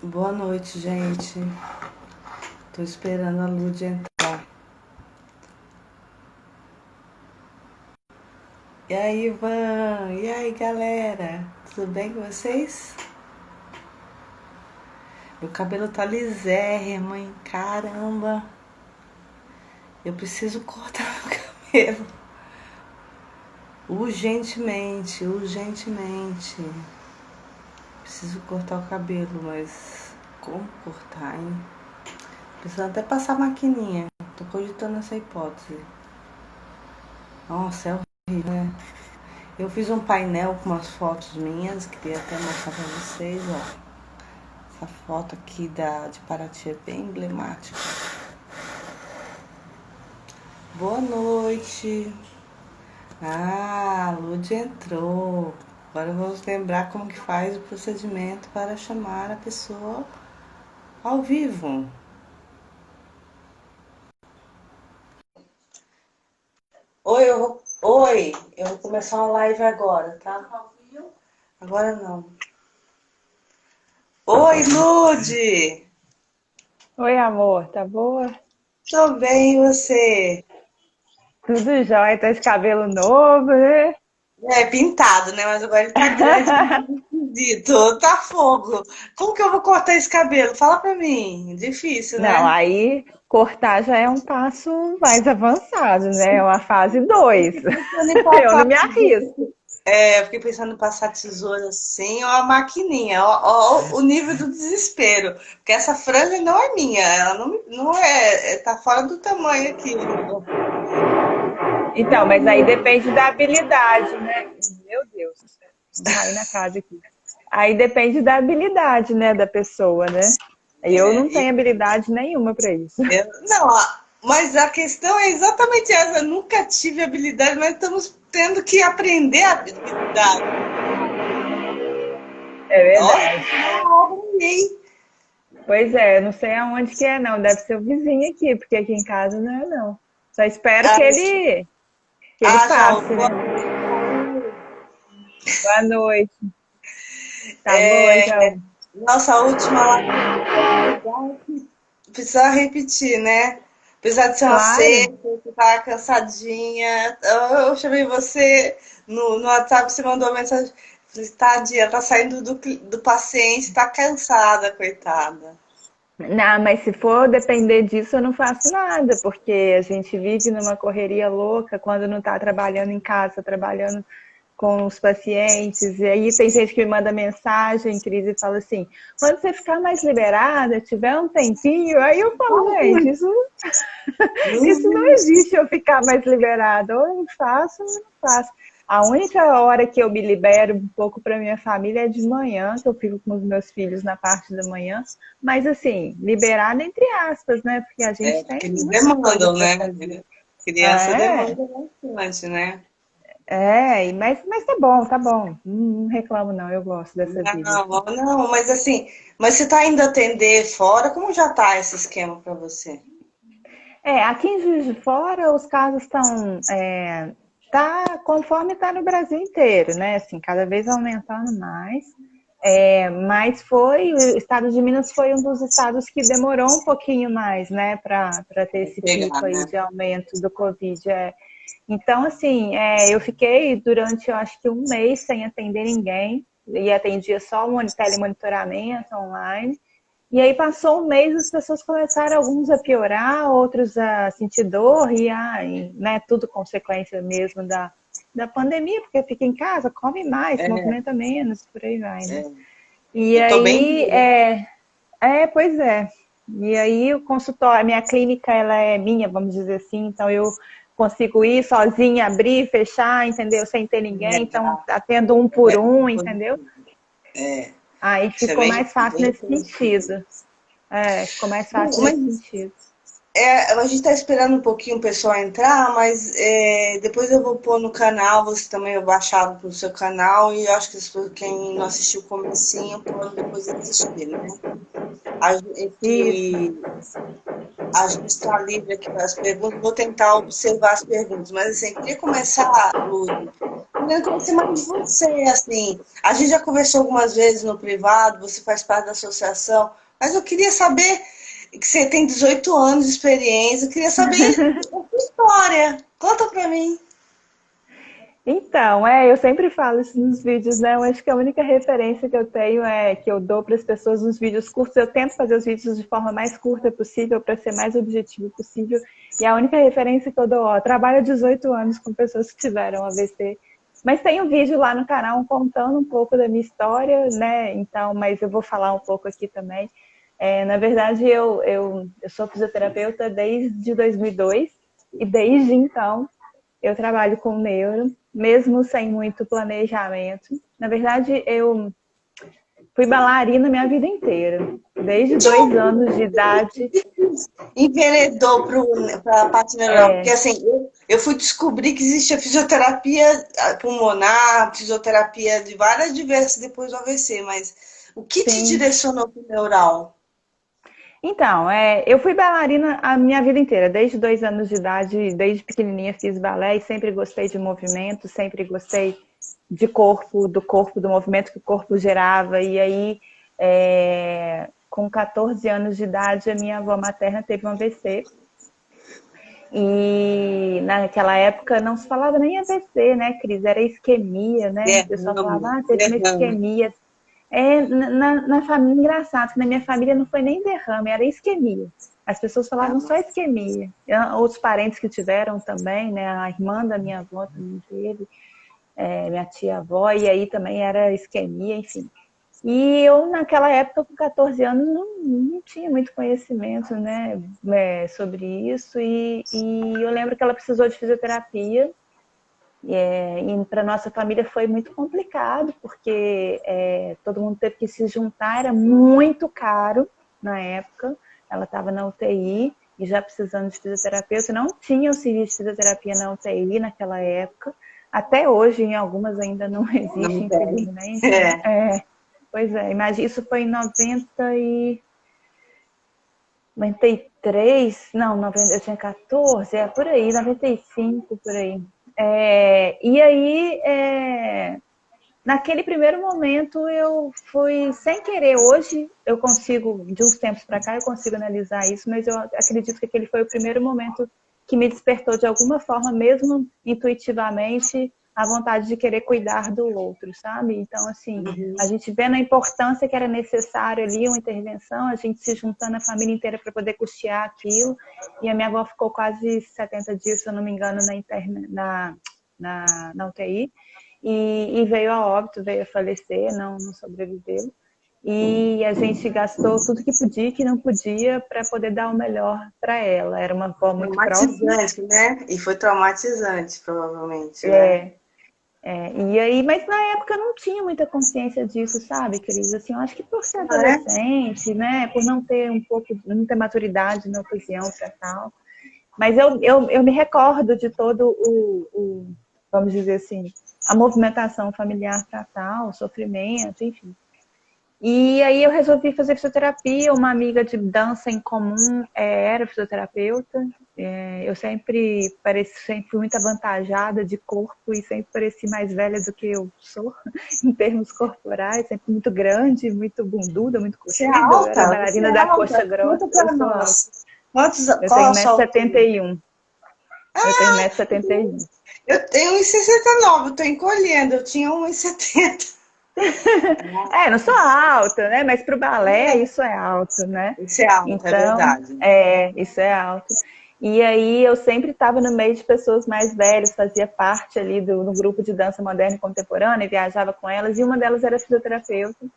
Boa noite, gente. Tô esperando a Lud entrar. E aí, Ivan? E aí, galera? Tudo bem com vocês? Meu cabelo tá lisérrimo, hein? Caramba! Eu preciso cortar meu cabelo. Urgentemente, urgentemente. Preciso cortar o cabelo, mas como cortar, hein? Preciso até passar a maquininha. Tô cogitando essa hipótese. Nossa, é horrível, né? Eu fiz um painel com umas fotos minhas, queria até mostrar pra vocês, ó. Essa foto aqui de Paraty é bem emblemática. Boa noite. Ah, a Lud entrou. Agora vamos lembrar como que faz o procedimento para chamar a pessoa ao vivo. Eu vou começar uma live agora, tá? Agora não. Oi, Lud! Oi, amor, tá boa? Tô bem, e você? Tudo jóia, tá esse cabelo novo, né? É pintado, né? Mas agora ele tá grande, esquisito, tá fogo. Como que eu vou cortar esse cabelo? Fala pra mim. Difícil, Não, né? aí cortar já é um passo mais avançado, né? É uma fase 2. Fiquei pensando em Eu passar, não me arrisco. eu fiquei pensando em passar tesoura assim ou a maquininha. Ó, o nível do desespero. Porque essa franja não é minha, ela não tá fora do tamanho aqui. Então, mas aí depende da habilidade, né? Meu Deus, vou cair na casa aqui. Aí depende da habilidade, né, da pessoa, né? Eu É, não tenho habilidade nenhuma para isso. não, mas a questão é exatamente essa. Eu nunca tive habilidade, mas estamos tendo que aprender a habilidade. É Nossa, verdade. hein? Pois é, eu não sei aonde que é, não. Deve ser o vizinho aqui, porque aqui em casa não é, não. Só espero Ah, que ele já passe, boa né? noite. Boa noite. Tá boa, então. Nossa, a última lá precisa repetir, né? Apesar de ser uma Claro. sexta, você tá cansadinha. Eu chamei você no WhatsApp, você mandou uma mensagem. Falei, tadinha, tá saindo do paciente, tá cansada, coitada. Não, mas se for depender disso, eu não faço nada, porque a gente vive numa correria louca quando não está trabalhando em casa, trabalhando com os pacientes. E aí tem gente que me manda mensagem, Cris, e fala assim: quando você ficar mais liberada, tiver um tempinho, aí eu falo, gente, isso não existe eu ficar mais liberada. Ou eu faço ou eu não faço. A única hora que eu me libero um pouco para minha família é de manhã, que eu fico com os meus filhos na parte da manhã. Mas assim, liberada entre aspas, né? Porque a gente Porque tem eles muita coisa demandam, para né? fazer. Criança É, demanda bastante, né? mas tá bom, tá bom. Não reclamo, não. Eu gosto dessa vida Não, assim. não, mas assim, mas você tá indo atender fora, como já tá esse esquema para você? Aqui em Juiz de Fora os casos tá conforme está no Brasil inteiro, né? Assim, cada vez aumentando mais. Mas o estado de Minas foi um dos estados que demorou um pouquinho mais, né, para ter Pra esse pegar, pico aí né? de aumento do Covid. Então, assim, eu fiquei durante, eu acho que um mês sem atender ninguém, e atendia só o telemonitoramento online. E aí passou um mês, as pessoas começaram alguns a piorar, outros a sentir dor, né, tudo consequência mesmo da pandemia, porque fica em casa, come mais, É, movimenta menos, por aí vai, né? é. E Eu tô bem aí, dura. pois é. E aí o consultório, a minha clínica, ela é minha, vamos dizer assim, então eu consigo ir sozinha, abrir, fechar, entendeu? Sem ter ninguém, então atendo um por um, entendeu? Aí Isso é ficou bem, mais fácil bem nesse reconhecido. sentido. Ficou mais Bom, fácil nesse mas sentido. a gente está esperando um pouquinho o pessoal entrar, mas depois eu vou pôr no canal, você também vai baixar para o seu canal, e eu acho que quem não assistiu o comecinho pode depois assistir, né? Isso. A gente está livre aqui para as perguntas, vou tentar observar as perguntas, mas assim, queria começar, Lúcia, querendo conhecer mais de você, assim. A gente já conversou algumas vezes no privado, você faz parte da associação, mas eu queria saber que você tem 18 anos de experiência, eu queria saber a sua história. Conta pra mim. Então, eu sempre falo isso nos vídeos, né? Eu acho que a única referência que eu tenho é que eu dou para as pessoas nos vídeos curtos. Eu tento fazer os vídeos de forma mais curta possível, para ser mais objetivo possível. E a única referência que eu dou, trabalho há 18 anos com pessoas que tiveram AVC. Mas tem um vídeo lá no canal contando um pouco da minha história, né? Então, mas eu vou falar um pouco aqui também. Na verdade, eu sou fisioterapeuta desde 2002 e desde então eu trabalho com neuro, mesmo sem muito planejamento. Na verdade, eu fui bailarina minha vida inteira. Desde 2 anos de idade. Enveredou para a parte neural, porque É, assim, eu fui descobrir que existe a fisioterapia pulmonar, fisioterapia de várias diversas depois do AVC, mas o que te sim. direcionou para o neural? Então, eu fui bailarina a minha vida inteira, desde 2 anos de idade, desde pequenininha fiz balé e sempre gostei de movimento, sempre gostei de corpo, do movimento que o corpo gerava. E aí, com 14 anos de idade, a minha avó materna teve um AVC. E naquela época não se falava nem AVC, né, Cris? Era isquemia, né? O pessoal falava, Derrame, teve uma derrame. isquemia. Na família, engraçado, que na minha família não foi nem derrame, era isquemia. As pessoas falavam só isquemia. Outros parentes que tiveram também, né? A irmã da minha avó também teve, minha tia-avó, e aí também era isquemia, enfim. E eu, naquela época, com 14 anos, não tinha muito conhecimento, né, sobre isso. E eu lembro que ela precisou de fisioterapia. E para nossa família foi muito complicado, porque todo mundo teve que se juntar, era muito caro na época. Ela estava na UTI e já precisando de fisioterapeuta. Não tinha o serviço de fisioterapia na UTI naquela época. Até hoje, em algumas ainda não existe, Não tem. infelizmente. Pois é, imagina, isso foi em 93, não, 90, eu tinha 14, por aí, 95, por aí. E aí, naquele primeiro momento, eu fui sem querer. Hoje, eu consigo, de uns tempos para cá, eu consigo analisar isso, mas eu acredito que aquele foi o primeiro momento que me despertou de alguma forma, mesmo intuitivamente, a vontade de querer cuidar do outro, sabe? Então, assim, a gente vendo a importância que era necessário ali, uma intervenção, a gente se juntando a família inteira para poder custear aquilo. E a minha avó ficou quase 70 dias, se eu não me engano, na UTI. E veio a óbito, veio a falecer, não sobreviveu. E a gente gastou tudo que podia e que não podia para poder dar o melhor para ela. Era uma avó muito próxima. Traumatizante, né? E foi traumatizante, provavelmente, né? É, e aí, mas na época eu não tinha muita consciência disso, sabe, Cris? Assim, eu acho que por ser Ah, é? adolescente, né, por não ter não ter maturidade na ocasião para tal. Mas eu me recordo de todo vamos dizer assim, a movimentação familiar para tal, o sofrimento, enfim. E aí eu resolvi fazer fisioterapia. Uma amiga de dança em comum era fisioterapeuta. Eu sempre fui muito avantajada de corpo e sempre pareci mais velha do que eu sou, em termos corporais, sempre muito grande, muito bunduda, muito Você é coxuda. Eu era alta? Você bailarina é da coxa alta? grossa, Conta eu pra sou alta. nós. Quantos, Eu qual tenho a sua altura? 1,71 m. Eu tenho 1,71 m. Eu tenho 1,69, eu tô encolhendo, eu tinha 1,70. Não sou alta, né? Mas para o balé isso é alto, né? Isso é alto, é Então, verdade. isso é alto. E aí eu sempre estava no meio de pessoas mais velhas, fazia parte ali do grupo de dança moderna e contemporânea, viajava com elas, e uma delas era fisioterapeuta.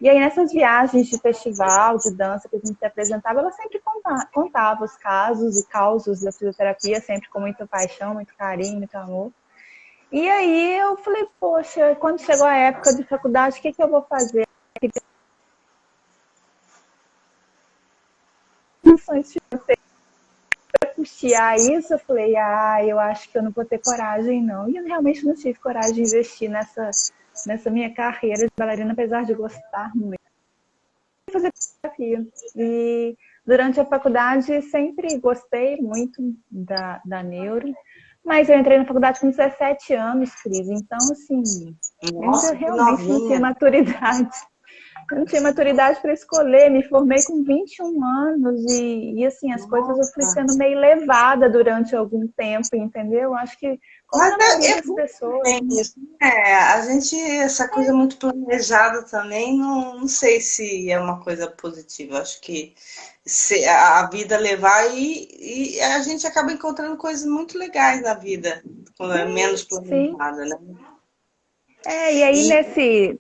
E aí nessas viagens de festival, de dança que a gente se apresentava, ela sempre contava os casos e causos da fisioterapia, sempre com muita paixão, muito carinho, muito amor. E aí eu falei, poxa, quando chegou a época de faculdade, o que eu vou fazer? Custear isso, eu falei, eu acho que eu não vou ter coragem, não. E eu realmente não tive coragem de investir nessa minha carreira de bailarina, apesar de gostar muito de fazer fotografia. E durante a faculdade sempre gostei muito da neuro. Mas eu entrei na faculdade com 17 anos, Cris. Então, assim, eu ainda Nossa, que realmente não tinha novinha. maturidade. Eu não tinha maturidade para escolher. Me formei com 21 anos e, assim, as coisas eu fui Nossa. sendo meio levada durante algum tempo, entendeu? Acho que, como Mas na maioria é das bom pessoas, também né? isso. É, a gente, essa coisa muito planejada também, não sei se é uma coisa positiva. Acho que se a vida levar e a gente acaba encontrando coisas muito legais na vida, quando é menos Sim. planejada, né? E aí E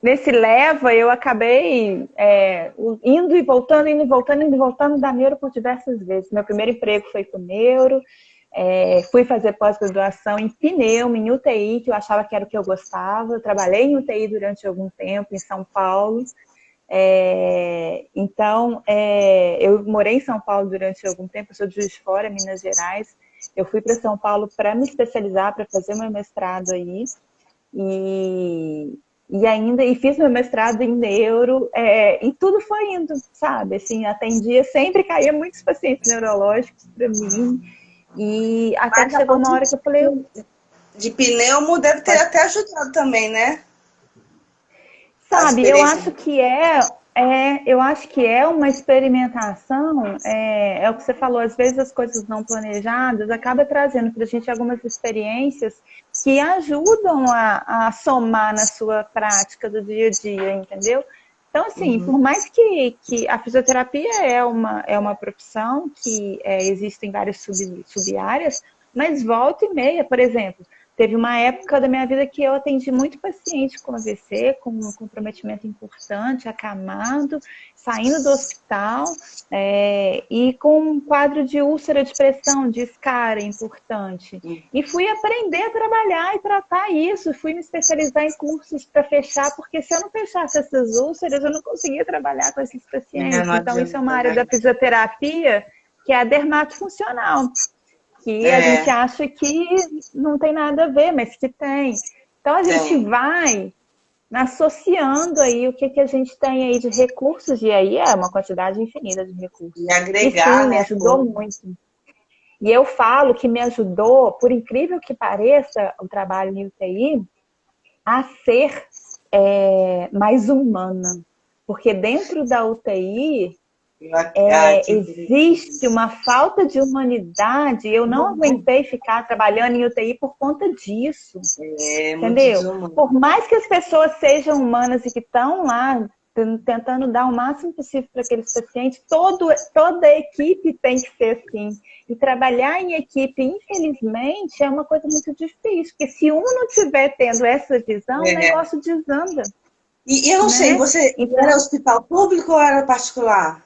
nesse leva eu acabei indo e voltando, indo e voltando, indo e voltando da Neuro por diversas vezes. Meu primeiro emprego foi com Neuro, fui fazer pós-graduação em pneu, em UTI, que eu achava que era o que eu gostava. Eu trabalhei em UTI durante algum tempo em São Paulo. Então, eu morei em São Paulo durante algum tempo, eu sou de Juiz de Fora, Minas Gerais. Eu fui para São Paulo para me especializar, para fazer meu mestrado aí. E, e fiz meu mestrado em neuro, e tudo foi indo, sabe? Assim, atendia, sempre caía muitos pacientes neurológicos para mim, e até que mas a chegou parte uma hora que eu falei, de pneumo deve ter pode. até ajudado também, né? A Sabe, experiência. eu acho que é uma experimentação, é o que você falou, às vezes as coisas não planejadas acaba trazendo para a gente algumas experiências que ajudam a somar na sua prática do dia a dia, entendeu? Então, assim, por Uhum. mais que a fisioterapia é uma profissão que existem várias sub-áreas, mas volta e meia, por exemplo, teve uma época da minha vida que eu atendi muito paciente com AVC, com um comprometimento importante, acamado, saindo do hospital, e com um quadro de úlcera de pressão, de escara importante. E fui aprender a trabalhar e tratar isso, fui me especializar em cursos para fechar, porque se eu não fechasse essas úlceras, eu não conseguia trabalhar com esses É, pacientes. não Então, isso é uma adianta, área né? da fisioterapia que é a dermatofuncional, que a gente É, acha que não tem nada a ver, mas que tem. Então a gente tem. vai associando aí o que, que a gente tem aí de recursos, e aí é uma quantidade infinita de recursos. E E agregar, sim, me né? ajudou muito. E eu falo que me ajudou, por incrível que pareça, o trabalho em UTI, a ser mais humana. Porque dentro da UTI, Ai, que existe uma falta de humanidade. Eu não aguentei ficar trabalhando em UTI por conta disso, é muito entendeu? desumano. Por mais que as pessoas sejam humanas e que estão lá tentando dar o máximo possível para aqueles pacientes, toda a equipe tem que ser assim. E trabalhar em equipe, infelizmente, é uma coisa muito difícil, porque se um não estiver tendo essa visão, o É. negócio desanda, E eu não sei, né? você era Então, hospital público ou era particular?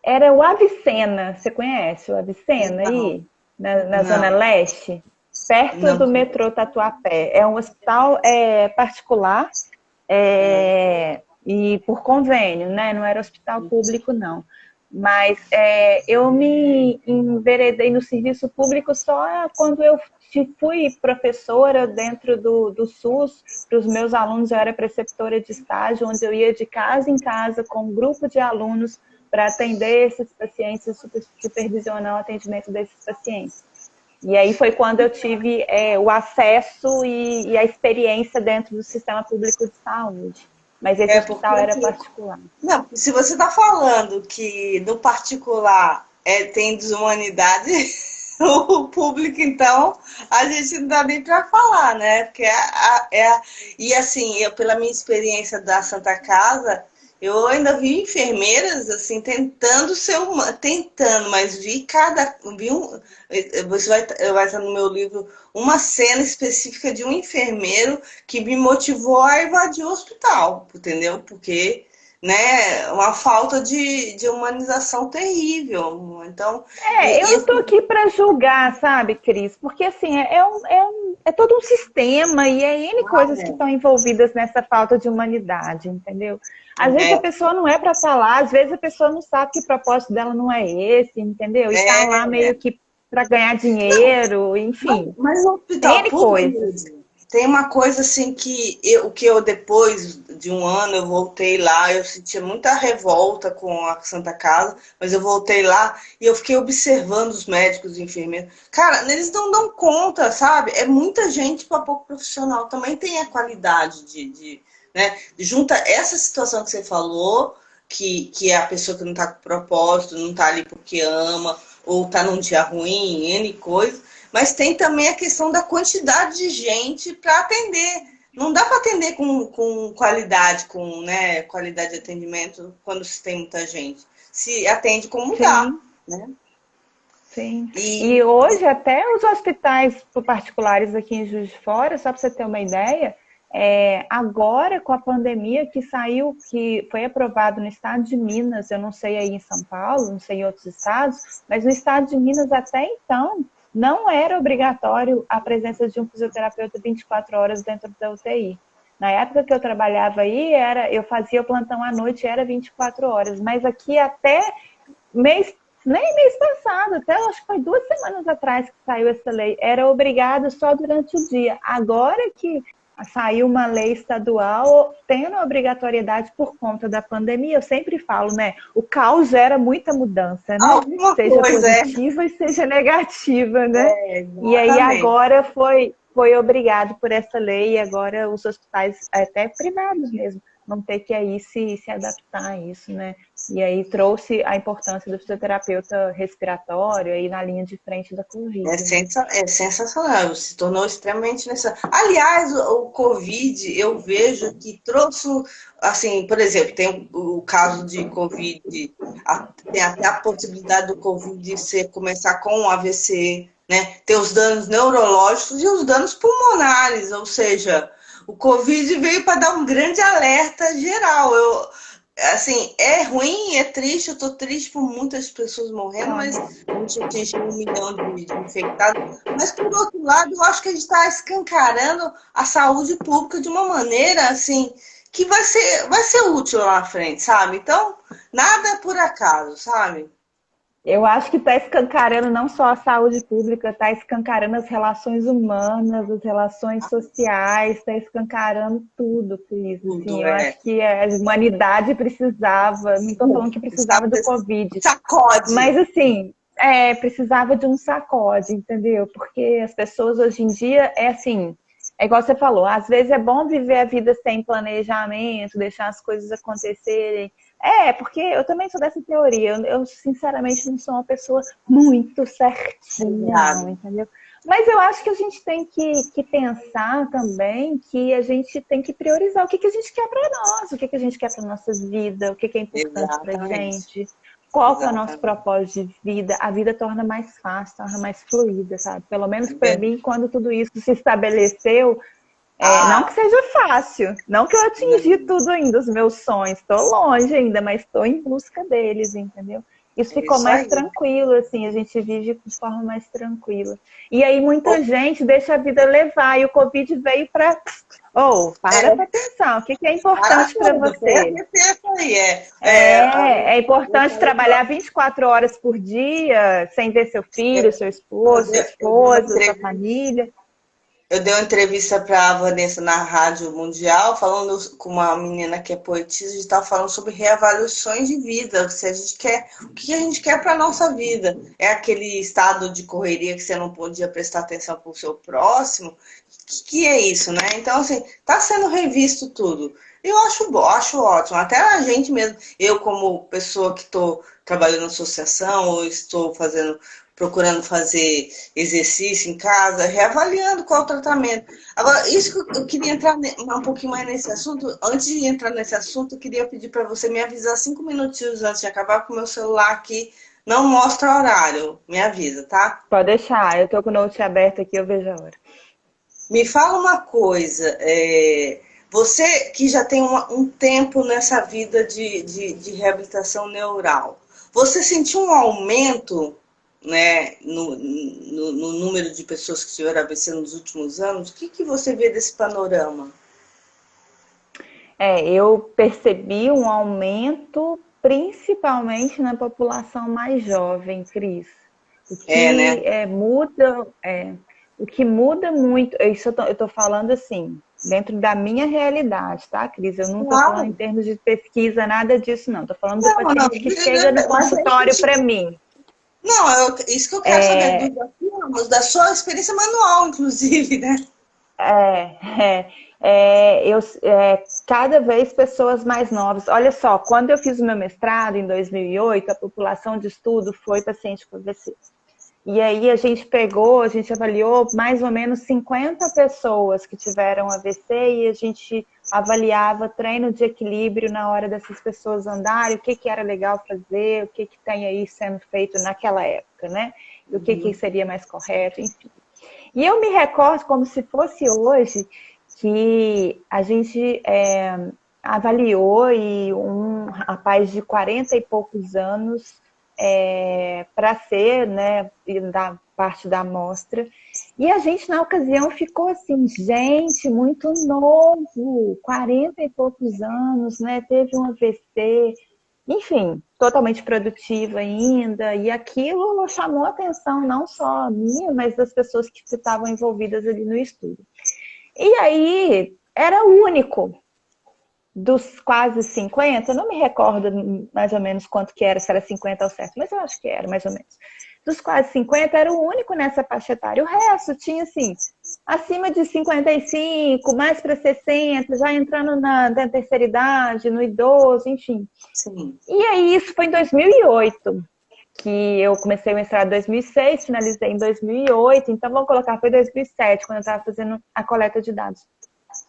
era o Avicena, você conhece o Avicena Não, aí, na Zona não, Leste? Perto não. do metrô Tatuapé. É um hospital particular e por convênio, né? Não era hospital público, não. Mas eu me enveredei no serviço público só quando eu fui professora dentro do SUS. Para os meus alunos, eu era preceptora de estágio, onde eu ia de casa em casa com um grupo de alunos para atender esses pacientes e supervisionar o atendimento desses pacientes. E aí foi quando eu tive o acesso e a experiência dentro do sistema público de saúde. Mas esse É porque hospital era assim, particular. não, se você está falando que no particular tem desumanidade, o público, então, a gente não dá nem para falar, né? Porque e assim, eu, pela minha experiência da Santa Casa, eu ainda vi enfermeiras assim tentando ser uma, tentando, mas vi você vai estar no meu livro uma cena específica de um enfermeiro que me motivou a invadir o hospital, entendeu? Porque, né, uma falta de humanização terrível. Então, Eu não estou aqui para julgar, sabe, Cris? Porque assim, é todo um sistema e é N coisas que estão envolvidas nessa falta de humanidade, entendeu? Às vezes a é, pessoa não é para estar lá, às vezes a pessoa não sabe que o propósito dela não é esse, entendeu? E está lá é, meio que para ganhar dinheiro, enfim, mas no hospital N público, coisas. Tem uma coisa assim que eu depois de um ano eu voltei lá, eu sentia muita revolta com a Santa Casa, mas eu voltei lá e eu fiquei observando os médicos e enfermeiros. Cara, eles não dão conta, sabe? É muita gente para pouco profissional. Também tem a qualidade né? Junta essa situação que você falou, que é a pessoa que não está com propósito, não está ali porque ama, ou está num dia ruim, N coisas. Mas tem também a questão da quantidade de gente para atender. Não dá para atender com qualidade, com né, qualidade de atendimento quando se tem muita gente. Se atende como dá, Sim, né? sim. E E hoje até os hospitais particulares aqui em Juiz de Fora, só para você ter uma ideia, agora com a pandemia que saiu, que foi aprovado no estado de Minas, eu não sei aí em São Paulo, não sei em outros estados, mas no estado de Minas até então não era obrigatório a presença de um fisioterapeuta 24 horas dentro da UTI. Na época que eu trabalhava aí, eu fazia o plantão à noite, era 24 horas, mas aqui até mês, nem mês passado, até acho que foi 2 semanas atrás que saiu essa lei, era obrigado só durante o dia. Agora que saiu uma lei estadual tendo obrigatoriedade por conta da pandemia, eu sempre falo, né? O caos gera muita mudança, né? alguma Seja coisa, positiva e seja negativa, né? E aí exatamente. agora foi obrigado por essa lei, e agora os hospitais, até privados mesmo, vão ter que aí se adaptar a isso, né? E aí trouxe a importância do fisioterapeuta respiratório aí na linha de frente da Covid, né? É sensacional, se tornou extremamente necessário. Aliás, o Covid, eu vejo que trouxe, assim, por exemplo, tem o caso de Covid, tem até a possibilidade do Covid começar com um AVC, né? Tem os danos neurológicos e os danos pulmonares, ou seja, o Covid veio para dar um grande alerta geral. Assim, é ruim, é triste, eu tô triste por muitas pessoas morrendo, mas a gente atingiu 1 milhão de infectados. Mas, por outro lado, eu acho que a gente está escancarando a saúde pública de uma maneira, assim, que vai ser útil lá na frente, sabe? Então, nada é por acaso, sabe? Eu acho que está escancarando não só a saúde pública, está escancarando as relações humanas, as relações sociais, está escancarando tudo, Cris. Assim, Tudo eu é. acho que a humanidade precisava, não estou falando que Está precisava do Covid, mas sacode. assim, precisava de um sacode, entendeu? Porque as pessoas hoje em dia é assim, é igual você falou, às vezes é bom viver a vida sem planejamento, deixar as coisas acontecerem. Porque eu também sou dessa teoria. Eu sinceramente não sou uma pessoa muito certinha, não, Obrigada. entendeu? Mas eu acho que a gente tem que pensar também que a gente tem que priorizar o que a gente quer para nós, o que a gente quer para nossa vida, o que é importante para Exatamente. gente, qual que é o nosso Exatamente. propósito de vida. A vida torna mais fácil, torna mais fluida, sabe? Pelo menos para É. mim, quando tudo isso se estabeleceu, não que Ah, seja fácil, não que eu atingi não, tudo ainda, os meus sonhos, estou longe ainda, mas estou em busca deles, entendeu? Isso é ficou isso mais aí. tranquilo, assim, a gente vive de forma mais tranquila. E aí muita gente deixa a vida levar, e o Covid veio para. Para É, para pensar, o que é para importante para tudo, presta você? atenção aí. É Eu importante falei, trabalhar 24 horas por dia, sem ver seu filho, seu eu esposo, sua dei uma esposa, sua entrevista, família. eu dei uma entrevista para a Vanessa na Rádio Mundial, falando com uma menina que é poetisa, a gente estava falando sobre reavaliações de vida, se a gente quer, o que a gente quer para a nossa vida. É aquele estado de correria que você não podia prestar atenção para o seu próximo? Que é isso, né? Então, assim, tá sendo revisto tudo. Eu acho, acho ótimo. Até a gente mesmo, eu como pessoa que estou trabalhando na associação, ou estou procurando fazer exercício em casa, reavaliando qual é o tratamento. Agora, isso que eu queria entrar um pouquinho mais nesse assunto. Antes de entrar nesse assunto, eu queria pedir para você me avisar 5 minutinhos antes de acabar, com o meu celular aqui não mostra horário. Me avisa, tá? Pode deixar, eu tô com o note aberto aqui, eu vejo a hora. Me fala uma coisa, você que já tem um tempo nessa vida de reabilitação neural, você sentiu um aumento, né, no número de pessoas que tiveram AVC nos últimos anos? O que você vê desse panorama? Eu percebi um aumento principalmente na população mais jovem, Cris. O É, que né? muda, O que muda muito, isso eu tô falando assim, dentro da minha realidade, tá, Cris? Eu não estou falando em Claro. termos de pesquisa, nada disso, não. Estou falando do Não, não, paciente que chega no mas é consultório para mim. não, isso que eu quero saber dos desafios, da sua experiência manual, inclusive, né? Cada vez pessoas mais novas. Olha só, quando eu fiz o meu mestrado em 2008, a população de estudo foi paciente com AVC. E aí a gente avaliou mais ou menos 50 pessoas que tiveram AVC e a gente avaliava treino de equilíbrio na hora dessas pessoas andarem, o que, que era legal fazer, o que, que tem aí sendo feito naquela época, né? E o que, que seria mais correto, enfim. E eu me recordo como se fosse hoje que a gente avaliou e um rapaz de 40 e poucos anos para ser, né, da parte da amostra. E a gente, na ocasião, ficou assim, gente, muito novo, 40 e poucos anos, né, teve um AVC, enfim, totalmente produtiva ainda, e aquilo chamou a atenção não só a minha, mas das pessoas que estavam envolvidas ali no estudo. E aí, era único, dos quase 50, eu não me recordo mais ou menos quanto que era, se era 50 ou certo, mas eu acho que era mais ou menos. Dos quase 50, era o único nessa faixa etária. O resto tinha, assim, acima de 55, mais para 60, já entrando na terceira idade, no idoso, enfim. Sim. E aí, isso foi em 2008, que eu comecei o mestrado em 2006, finalizei em 2008, então vamos colocar, foi 2007, quando eu estava fazendo a coleta de dados.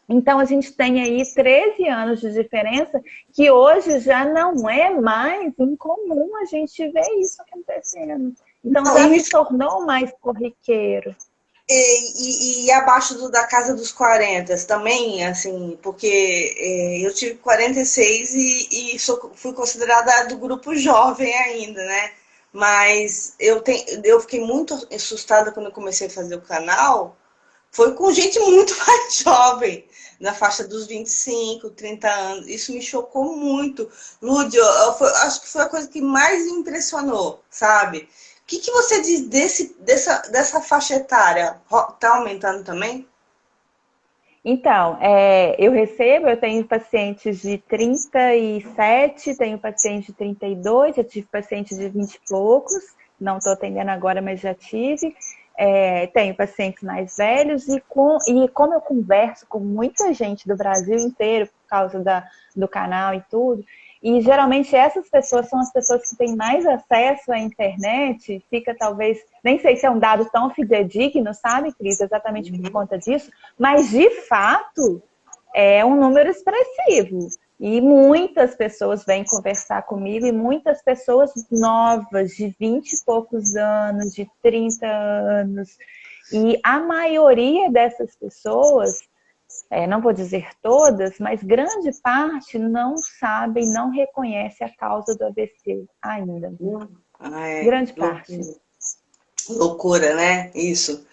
Então, a gente tem aí 13 anos de diferença, que hoje já não é mais incomum a gente ver isso acontecendo. Então, Não, já se tornou mais corriqueiro. e abaixo da casa dos 40 também, assim, porque eu tive 46 fui considerada do grupo jovem ainda, né? Mas eu fiquei muito assustada quando eu comecei a fazer o canal, foi com gente muito mais jovem, na faixa dos 25, 30 anos. Isso me chocou muito. Lúdio, acho que foi a coisa que mais me impressionou, sabe? O que você diz dessa faixa etária? Está aumentando também? Então, eu tenho pacientes de 37, tenho paciente de 32, já tive paciente de 20 e poucos, não estou atendendo agora, mas já tive. Tenho pacientes mais velhos e como eu converso com muita gente do Brasil inteiro por causa do canal e tudo, e geralmente essas pessoas são as pessoas que têm mais acesso à internet, fica talvez, nem sei se é um dado tão fidedigno, sabe, Cris, exatamente por conta disso, mas de fato é um número expressivo. E muitas pessoas vêm conversar comigo, e muitas pessoas novas, de 20 e poucos anos, de 30 anos. E a maioria dessas pessoas, não vou dizer todas, mas grande parte não sabe, não reconhece a causa do AVC ainda. Grande parte. Loucura, né? Isso.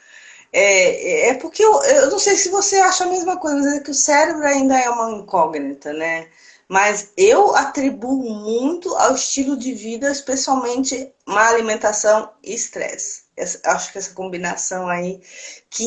Porque eu não sei se você acha a mesma coisa, mas é que o cérebro ainda é uma incógnita, né? Mas eu atribuo muito ao estilo de vida, especialmente má alimentação e estresse. Acho que essa combinação aí, que,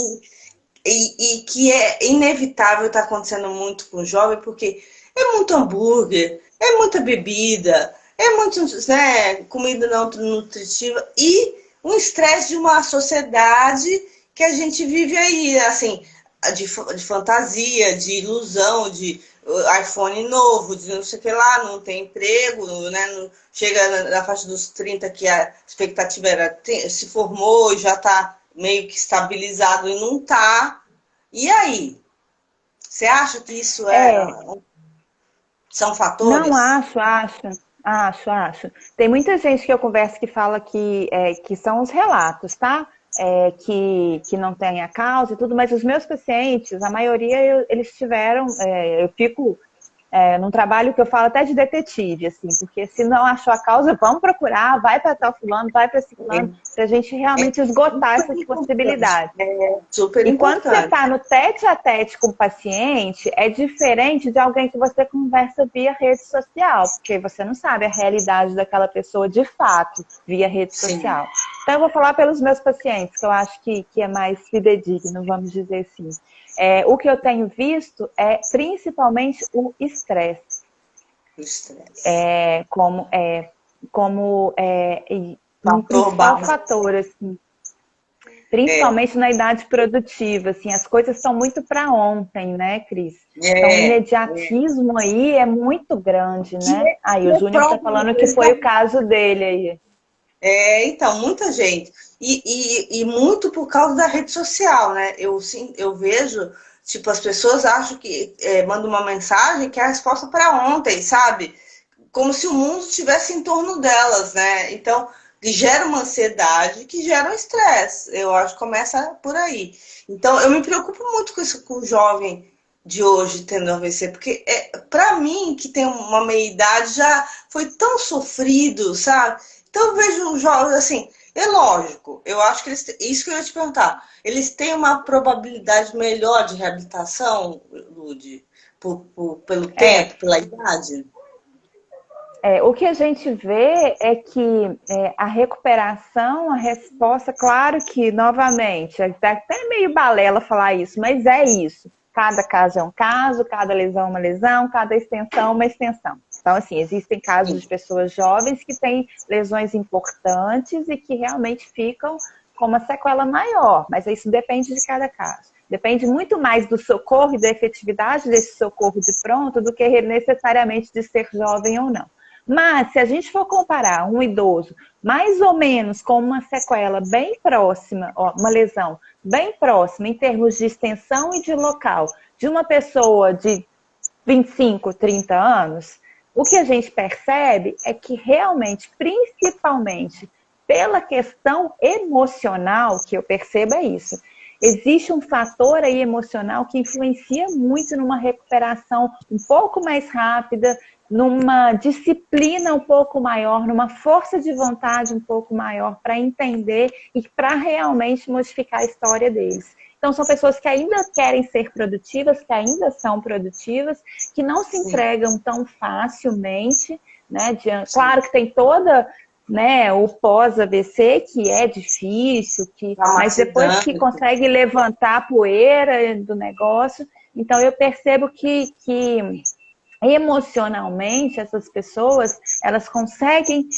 que é inevitável estar acontecendo muito com o jovem, porque é muito hambúrguer, é muita bebida, é muito, né, comida não nutritiva e um estresse de uma sociedade que a gente vive aí, assim, de fantasia, de ilusão, de iPhone novo, de não sei o que lá, não tem emprego, né? Não, chega na faixa dos 30 que a expectativa era se formou e já está meio que estabilizado e não está. E aí? Você acha que isso são Não, fatores? acho. Tem muita gente que eu converso que fala que são os relatos, tá? Que não tem a causa e tudo, mas os meus pacientes, a maioria, eles tiveram, eu fico num trabalho que eu falo até de detetive, assim, porque se não achou a causa, vamos procurar, vai para tal fulano, vai para ciclano, para a gente realmente esgotar Super essas importante. possibilidades. É super E quando você importante. está no tete a tete com o paciente, é diferente de alguém que você conversa via rede social, porque você não sabe a realidade daquela pessoa de fato via rede Sim. social. Então, eu vou falar pelos meus pacientes, que eu acho que é mais fidedigno, vamos dizer assim. O que eu tenho visto é principalmente o estresse, O estresse. como um Fator principal básico. fator, assim. É, Principalmente na idade produtiva, assim, as coisas estão muito para ontem, né, Cris? Então, o é, é. imediatismo aí é muito grande, né? Aí, Que o é Júnior está próprio. falando que foi o caso dele aí. Então, muita gente. E muito por causa da rede social, né? Eu, sim, eu vejo, tipo, as pessoas acham que mandam uma mensagem que é a resposta para ontem, sabe? Como se o mundo estivesse em torno delas, né? Então, que gera uma ansiedade, que gera um estresse. Eu acho que começa por aí. Então, eu me preocupo muito com isso, com o jovem de hoje tendo AVC, porque para mim, que tem uma meia-idade, já foi tão sofrido, sabe? Então, eu vejo os jovens assim. É lógico, eu acho que isso que eu ia te perguntar. Eles têm uma probabilidade melhor de reabilitação, Lud, pelo É, tempo, pela idade? o que a gente vê é que a recuperação, a resposta, claro que, novamente, é até meio balela falar isso, mas é isso. Cada caso é um caso, cada lesão é uma lesão, cada extensão é uma extensão. Então, assim, existem casos de Sim. pessoas jovens que têm lesões importantes e que realmente ficam com uma sequela maior, mas isso depende de cada caso. Depende muito mais do socorro e da efetividade desse socorro de pronto do que necessariamente de ser jovem ou não. Mas, se a gente for comparar um idoso mais ou menos com uma sequela bem próxima, ó, uma lesão bem próxima em termos de extensão e de local, de uma pessoa de 25, 30 anos, o que a gente percebe é que realmente, principalmente pela questão emocional, que eu percebo é isso. Existe um fator aí emocional que influencia muito numa recuperação um pouco mais rápida, numa disciplina um pouco maior, numa força de vontade um pouco maior para entender e para realmente modificar a história deles. Então, são pessoas que ainda querem ser produtivas, que ainda são produtivas, que não se Sim, entregam tão facilmente, né? sim. Claro que tem toda, né, o pós-AVC, que é difícil, mas depois que Traumatizante. consegue levantar a poeira do negócio, então eu percebo que emocionalmente essas pessoas elas conseguem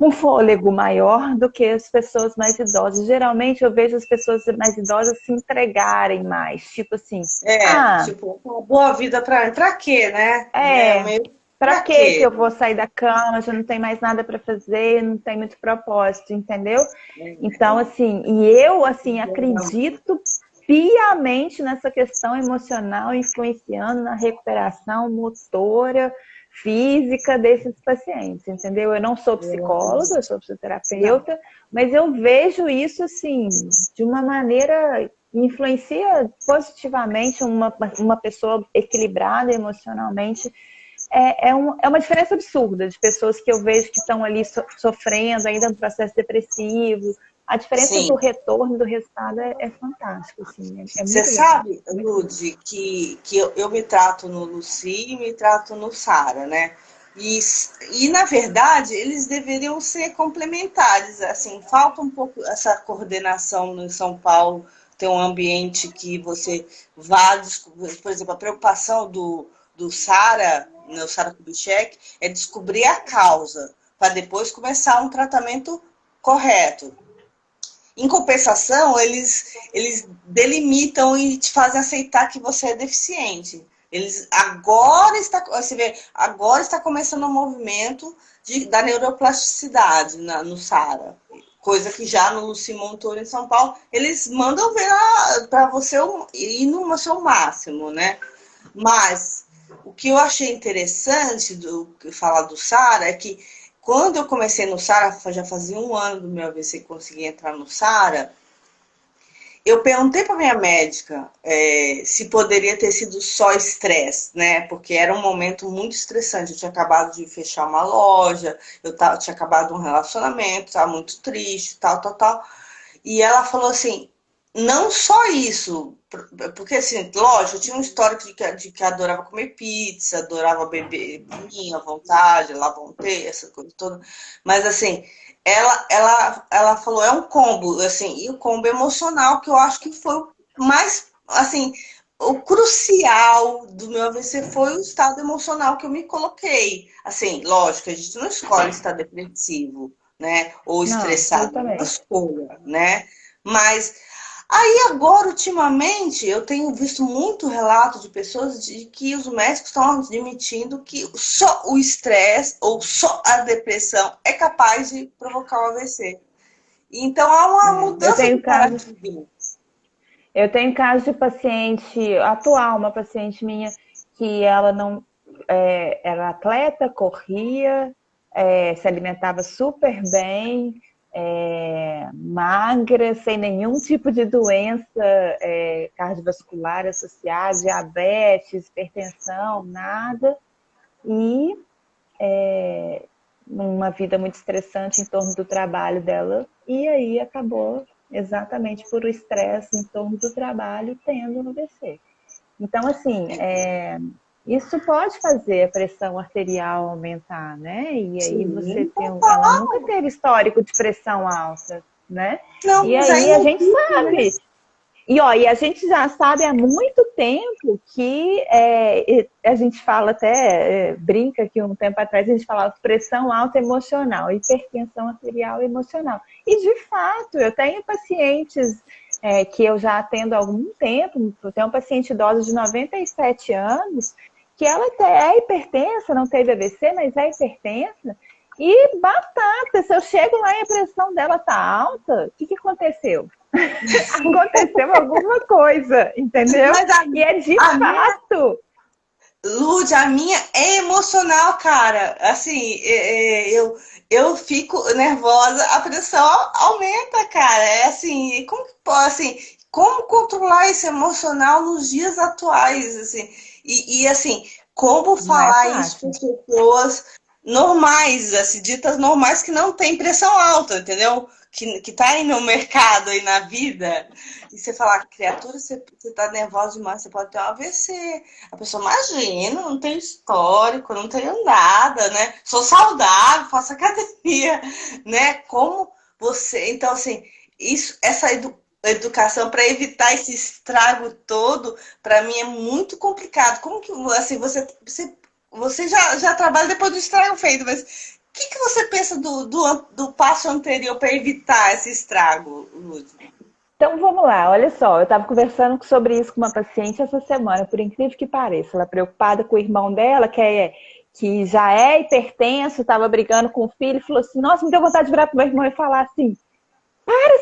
um fôlego maior do que as pessoas mais idosas. Geralmente eu vejo as pessoas mais idosas se entregarem mais, tipo assim, Tipo, uma boa vida pra quê, né? é, Meio para pra que quê? eu vou sair da cama? Já não tem mais nada para fazer, não tem muito propósito, entendeu? Então, assim, e eu, assim, acredito piamente nessa questão emocional influenciando na recuperação motora, física desses pacientes, entendeu? Eu não sou psicóloga, eu sou Não. psicoterapeuta, mas eu vejo isso, assim, de uma maneira influencia positivamente uma pessoa equilibrada emocionalmente é uma diferença absurda de pessoas que eu vejo que estão ali sofrendo ainda no processo depressivo. A diferença do Sim. retorno do resultado é fantástico, assim, é Você muito legal. sabe, É muito legal. Lud, que eu me trato no Luci e me trato no Sara, né? Na verdade, eles deveriam ser complementares. Assim, falta um pouco essa coordenação no São Paulo, ter um ambiente que você vá, por exemplo, a preocupação do Sara, né, o Sara Kubitschek, é descobrir a causa, para depois começar um tratamento correto. Em compensação, eles delimitam e te fazem aceitar que você é deficiente. Eles você vê, agora está começando um movimento da neuroplasticidade no SARA. Coisa que já no Luci Montoro em São Paulo, eles mandam ver para você ir no seu máximo, né? Mas o que eu achei interessante falar do SARA é que quando eu comecei no SARA, já fazia um ano do meu AVC que consegui entrar no SARA, eu perguntei para minha médica se poderia ter sido só estresse, né? Porque era um momento muito estressante. Eu tinha acabado de fechar uma loja, tinha acabado um relacionamento, estava muito triste, tal, tal, tal. E ela falou assim, não só isso, porque assim, lógico, eu tinha um histórico de que adorava comer pizza, adorava beber vinho à vontade, lá vão ter, essa coisa toda. Mas assim, ela falou, é um combo, assim, e o combo emocional, que eu acho que foi o mais, assim, o crucial do meu AVC foi o estado emocional que eu me coloquei. Assim, lógico, a gente não escolhe estar depressivo, né? Ou Não, estressado, é uma absolutamente. escolha, né? Mas aí agora, ultimamente, eu tenho visto muito relato de pessoas de que os médicos estão admitindo que só o estresse ou só a depressão é capaz de provocar o AVC. Então há uma É. mudança de paradigma. Eu tenho caso de paciente atual, uma paciente minha que ela não era atleta, corria, se alimentava super bem, magra, sem nenhum tipo de doença cardiovascular associada, diabetes, hipertensão, nada. E uma vida muito estressante em torno do trabalho dela, e aí acabou exatamente por o estresse em torno do trabalho tendo um AVC. Então, assim, isso pode fazer a pressão arterial aumentar, né? E aí você Sim, tem, ela nunca teve histórico de pressão alta, né? não, E mas aí aí a é gente isso, né? sabe e a gente já sabe há muito tempo que a gente fala até, brinca que um tempo atrás a gente falava pressão alta emocional, hipertensão arterial emocional. E de fato, eu tenho pacientes que eu já atendo há algum tempo, eu tenho uma paciente idosa de 97 anos, que ela é hipertensa, não teve AVC, mas é hipertensa, e batata, se eu chego lá e a pressão dela tá alta, o que aconteceu? Aconteceu alguma coisa, entendeu? Mas E é de a minha, fato. Lud, a minha é emocional, cara. Assim, eu fico nervosa, a pressão aumenta, cara. É assim, como controlar esse emocional nos dias atuais, assim? Assim, como Não é falar isso para fácil. as pessoas normais, assim, ditas normais que não têm pressão alta, entendeu? Que tá aí no mercado, aí na vida. E você falar, criatura, você tá nervosa demais, você pode ter um AVC. A pessoa, imagina, não tenho histórico, não tenho nada, né? Sou saudável, faço academia, né? Como você. Então, assim, essa educação para evitar esse estrago todo, para mim é muito complicado. Como que assim, você já trabalha depois do estrago feito, mas o que você pensa do passo anterior para evitar esse estrago, Lúcia? Então vamos lá, olha só, eu estava conversando sobre isso com uma paciente essa semana, por incrível que pareça, ela preocupada com o irmão dela, que já é hipertenso, estava brigando com o filho, e falou assim, nossa, me deu vontade de virar para o meu irmão e falar assim,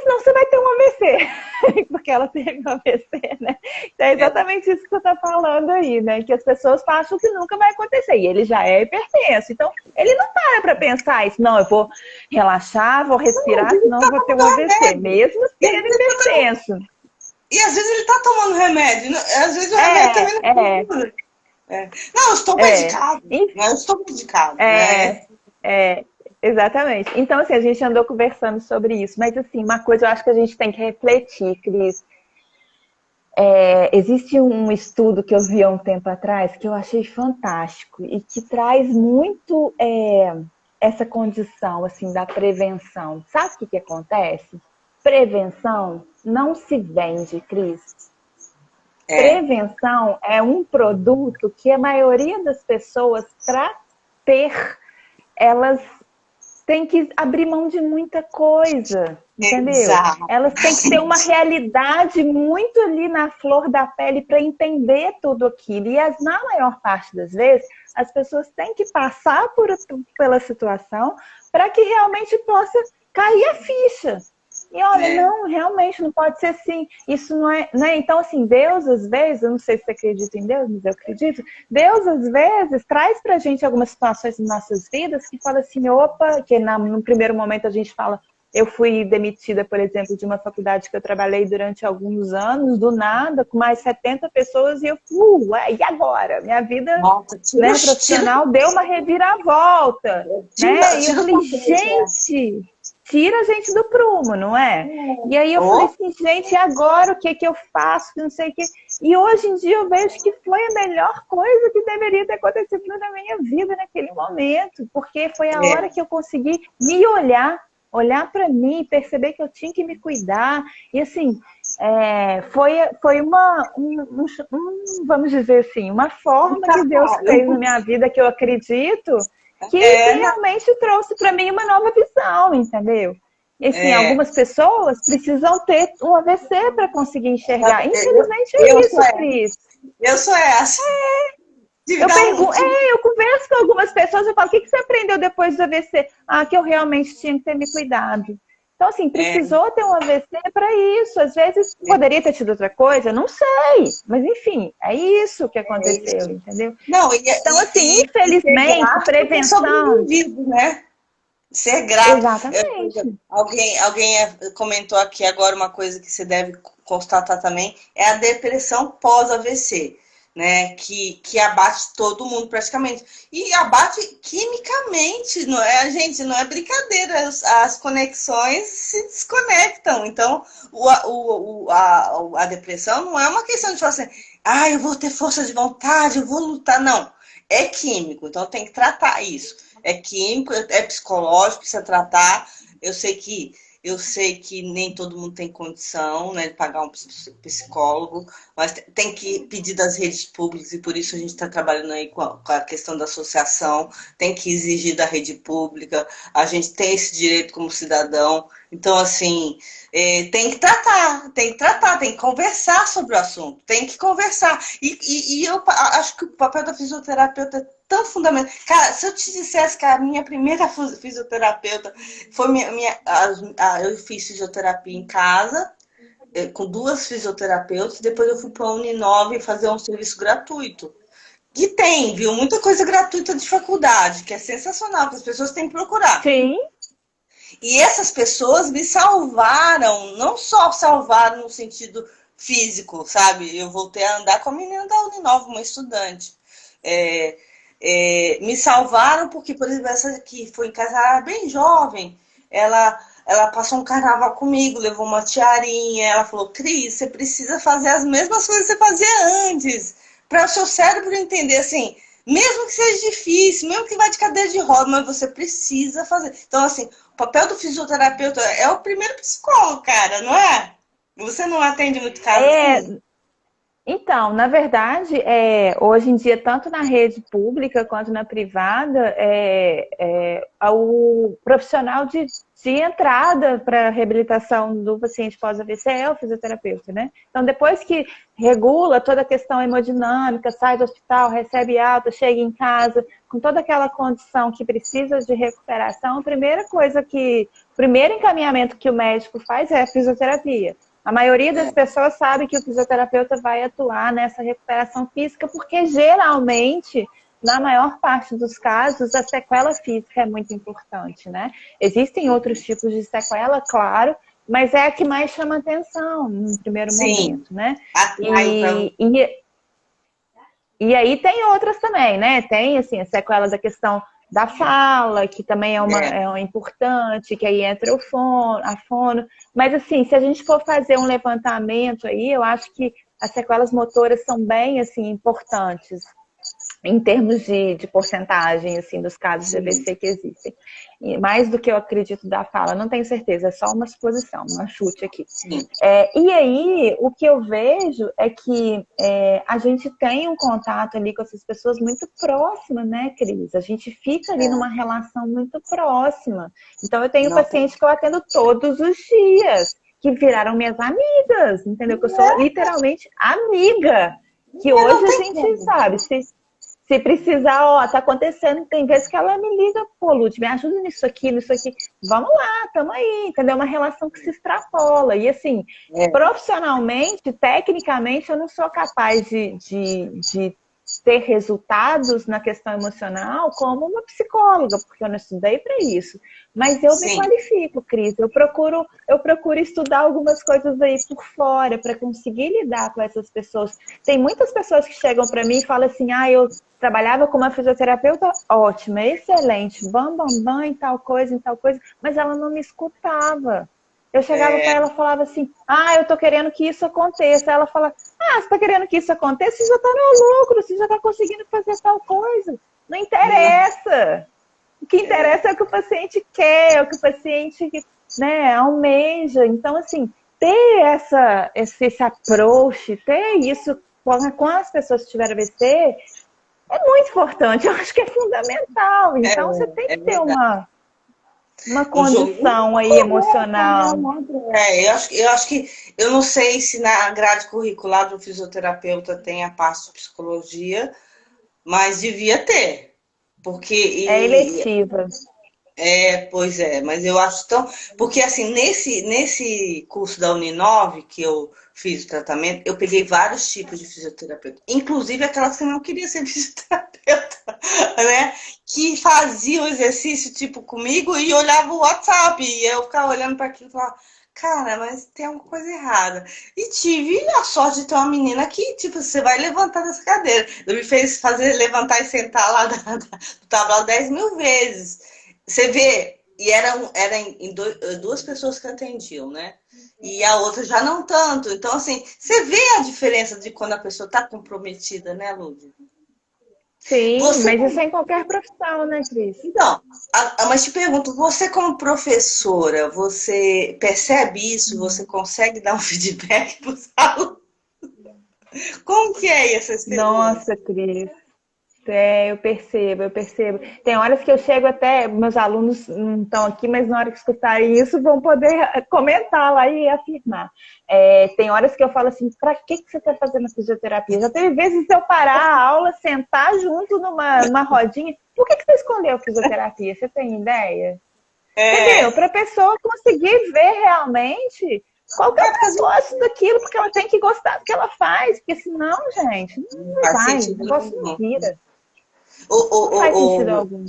senão você vai ter um AVC. Porque ela teve um AVC, né? Então é exatamente isso que você está falando aí, né? Que as pessoas acham que nunca vai acontecer. E ele já é hipertenso. Então, ele não para pensar isso. Não, eu vou relaxar, vou Não, respirar, ele senão eu tá vou ter um tomando AVC, remédio. mesmo E às sendo vezes hipertenso. às vezes ele tá tomando remédio, né? Às vezes o remédio também É, não é, ajuda. Não, eu estou é. medicado, né? Eu estou medicado, né? É, é, exatamente. Então, assim, a gente andou conversando sobre isso, mas, assim, uma coisa eu acho que a gente tem que refletir, Cris. Existe um estudo que eu vi há um tempo atrás que eu achei fantástico e que traz muito essa condição assim da prevenção. Sabe o que acontece? Prevenção não se vende, Cris. É, Prevenção é um produto que a maioria das pessoas, para ter, elas têm que abrir mão de muita coisa, entendeu? exato. Elas têm que ter uma realidade muito ali na flor da pele para entender tudo aquilo. E na maior parte das vezes, as pessoas têm que passar pela situação para que realmente possa cair a ficha. E olha, É. não, realmente não pode ser assim. Isso não é, né? Então, assim, Deus, às vezes, eu não sei se você acredita em Deus, mas eu acredito. Deus, às vezes, traz pra gente algumas situações em nossas vidas que fala assim, opa, que no primeiro momento a gente fala, Eu fui demitida, por exemplo, de uma faculdade que eu trabalhei durante alguns anos, do nada, com mais 70 pessoas, e eu, e agora? Minha vida, Nossa, né, profissional deu uma reviravolta, né? E eu tira o falei, tapete, né? gente, tira a gente do prumo, não é? E aí eu falei Oh, assim, gente, e agora o que que eu faço? Não sei o que. E hoje em dia eu vejo que foi a melhor coisa que deveria ter acontecido na minha vida naquele momento, porque foi a hora é, que eu consegui me olhar para mim, perceber que eu tinha que me cuidar. E assim, foi vamos dizer assim, uma um forma que Deus fez na trabalho. minha vida, que eu acredito, que É, não, realmente trouxe para mim uma nova visão, entendeu? E assim, é. algumas pessoas precisam ter um AVC para conseguir enxergar. Eu, Infelizmente eu é sou isso, essa. Cris. Eu sou essa. Tive Eu dar um. pergunto, eu converso com algumas pessoas, eu falo, o que você aprendeu depois do AVC? Ah, que eu realmente tinha que ter me cuidado. Então, assim, É, precisou ter um AVC para isso. Às vezes poderia ter tido outra coisa, não sei. Mas, enfim, é isso que é aconteceu, isso. entendeu? Não, Então, assim, e ser infelizmente, grato por ter prevenção. sobrevivido, né? Ser grato. Por exemplo, Exatamente. alguém comentou aqui agora uma coisa que você deve constatar também, é a depressão pós-AVC, né? Que abate todo mundo praticamente. E abate quimicamente, não é, gente, não é brincadeira. As conexões se desconectam. Então, a depressão não é uma questão de falar assim, eu vou ter força de vontade, eu vou lutar. Não. É químico, então tem que tratar isso. É químico, é psicológico, precisa tratar. Eu sei que nem todo mundo tem condição, né, de pagar um psicólogo, mas tem que pedir das redes públicas, e por isso a gente está trabalhando aí com a questão da associação, tem que exigir da rede pública, a gente tem esse direito como cidadão. Então, assim, tem que tratar, tem que conversar sobre o assunto, tem que conversar. E eu acho que o papel da fisioterapeuta é tão fundamental. Cara, se eu te dissesse que a minha primeira fisioterapeuta foi eu fiz fisioterapia em casa, com duas fisioterapeutas, depois eu fui para a Uninove fazer um serviço gratuito. Que tem, viu? Muita coisa gratuita de faculdade, que é sensacional, que as pessoas têm que procurar. Sim, E essas pessoas me salvaram, não só salvaram no sentido físico, sabe? Eu voltei a andar com a menina da Uninove, uma estudante. É, me salvaram porque, por exemplo, essa que foi em casa, ela era bem jovem, ela passou um carnaval comigo, levou uma tiarinha, ela falou, Cris, você precisa fazer as mesmas coisas que você fazia antes, para o seu cérebro entender assim, mesmo que seja difícil, mesmo que vá de cadeira de roda, mas você precisa fazer. Então, assim, o papel do fisioterapeuta é o primeiro psicólogo, cara, não é? Você não atende muito caso assim? é, então, na verdade, hoje em dia, tanto na rede pública quanto na privada, o profissional de entrada para a reabilitação do paciente pós-AVC é o fisioterapeuta, né? Então, depois que regula toda a questão hemodinâmica, sai do hospital, recebe alta, chega em casa, com toda aquela condição que precisa de recuperação, o primeiro encaminhamento que o médico faz é a fisioterapia. A maioria das pessoas sabe que o fisioterapeuta vai atuar nessa recuperação física, porque geralmente, na maior parte dos casos, a sequela física é muito importante, né? Existem outros tipos de sequela, claro, mas é a que mais chama atenção no primeiro Sim, momento, né? atrai para. E aí tem outras também, né? Tem assim, a sequela da questão da fala, que também é uma importante, que aí entra a fono. Mas assim, se a gente for fazer um levantamento aí, eu acho que as sequelas motoras são bem assim importantes em termos de porcentagem assim dos casos de Sim, AVC que existem. E mais do que eu acredito da fala, não tenho certeza, é só uma suposição, um chute aqui. sim. E aí, o que eu vejo é que a gente tem um contato ali com essas pessoas muito próxima, né, Cris? A gente fica ali numa relação muito próxima. Então, eu tenho Não tem. pacientes que eu atendo todos os dias, que viraram minhas amigas, entendeu? Que eu sou literalmente amiga. Que Não hoje a tem gente como. sabe, se precisar, tá acontecendo, tem vezes que ela me liga, pô, Lud, me ajuda nisso aqui, nisso aqui. Vamos lá, tamo aí, entendeu? É uma relação que se extrapola. E assim, É, profissionalmente, tecnicamente, eu não sou capaz de ter resultados na questão emocional como uma psicóloga, porque eu não estudei para isso. Mas eu me Sim. qualifico, Cris. Eu procuro estudar algumas coisas aí por fora para conseguir lidar com essas pessoas. Tem muitas pessoas que chegam para mim e falam assim: ah, eu trabalhava com uma fisioterapeuta ótima, excelente, bam, bam, bam, em tal coisa, mas ela não me escutava. Eu chegava para ela e falava assim: ah, eu tô querendo que isso aconteça. Ela fala: ah, você tá querendo que isso aconteça? Você já tá no lucro, você já tá conseguindo fazer tal coisa. Não interessa. O que interessa é o que o paciente quer, é o que o paciente, né, almeja. Então, assim, ter esse approach, ter isso com as pessoas que tiveram AVC é muito importante. Eu acho que é fundamental. É, Então, você tem é que ter verdade. uma Um jogo muito condição aí correto, emocional. né? Eu não sei se na grade curricular do fisioterapeuta tem a parte de psicologia, mas devia ter. Porque, É eletiva. pois é, mas eu acho tão. Porque, assim, nesse curso da Uninove, que eu fiz o tratamento, eu peguei vários tipos de fisioterapeuta, inclusive aquelas que não queriam ser fisioterapeuta, né? Que faziam exercício, tipo, comigo e olhava o WhatsApp, e eu ficava olhando para aquilo e falava. Cara, mas tem alguma coisa errada. E tive a sorte de ter uma menina que, tipo, você vai levantar dessa cadeira. Ela me fez fazer levantar e sentar lá do tablado 10 mil vezes. Você vê, e era duas pessoas que atendiam, né? E a outra já não tanto. Então, assim, você vê a diferença de quando a pessoa está comprometida, né, Lúcia? Sim, Você, mas isso é em qualquer profissão, né, Cris? então, mas te pergunto, você como professora, você percebe isso? Você consegue dar um feedback para os alunos? Como que é essa experiência? Nossa, Cris. É, eu percebo, eu percebo. Tem horas que eu chego até, meus alunos não estão aqui, mas na hora que escutarem isso vão poder comentar lá e afirmar. Tem horas que eu falo assim, para que você está fazendo fisioterapia? Já teve vezes de eu parar a aula, sentar junto numa rodinha. Por que você escolheu fisioterapia? Você tem ideia? É, Entendeu? Para a pessoa conseguir ver realmente qual que é o vai fazer, negócio daquilo, porque ela tem que gostar do que ela faz, porque senão, gente, não não faz vai, o sentido negócio não nenhum. vira. Ô, ô, Não faz sentido ô, ô, algum.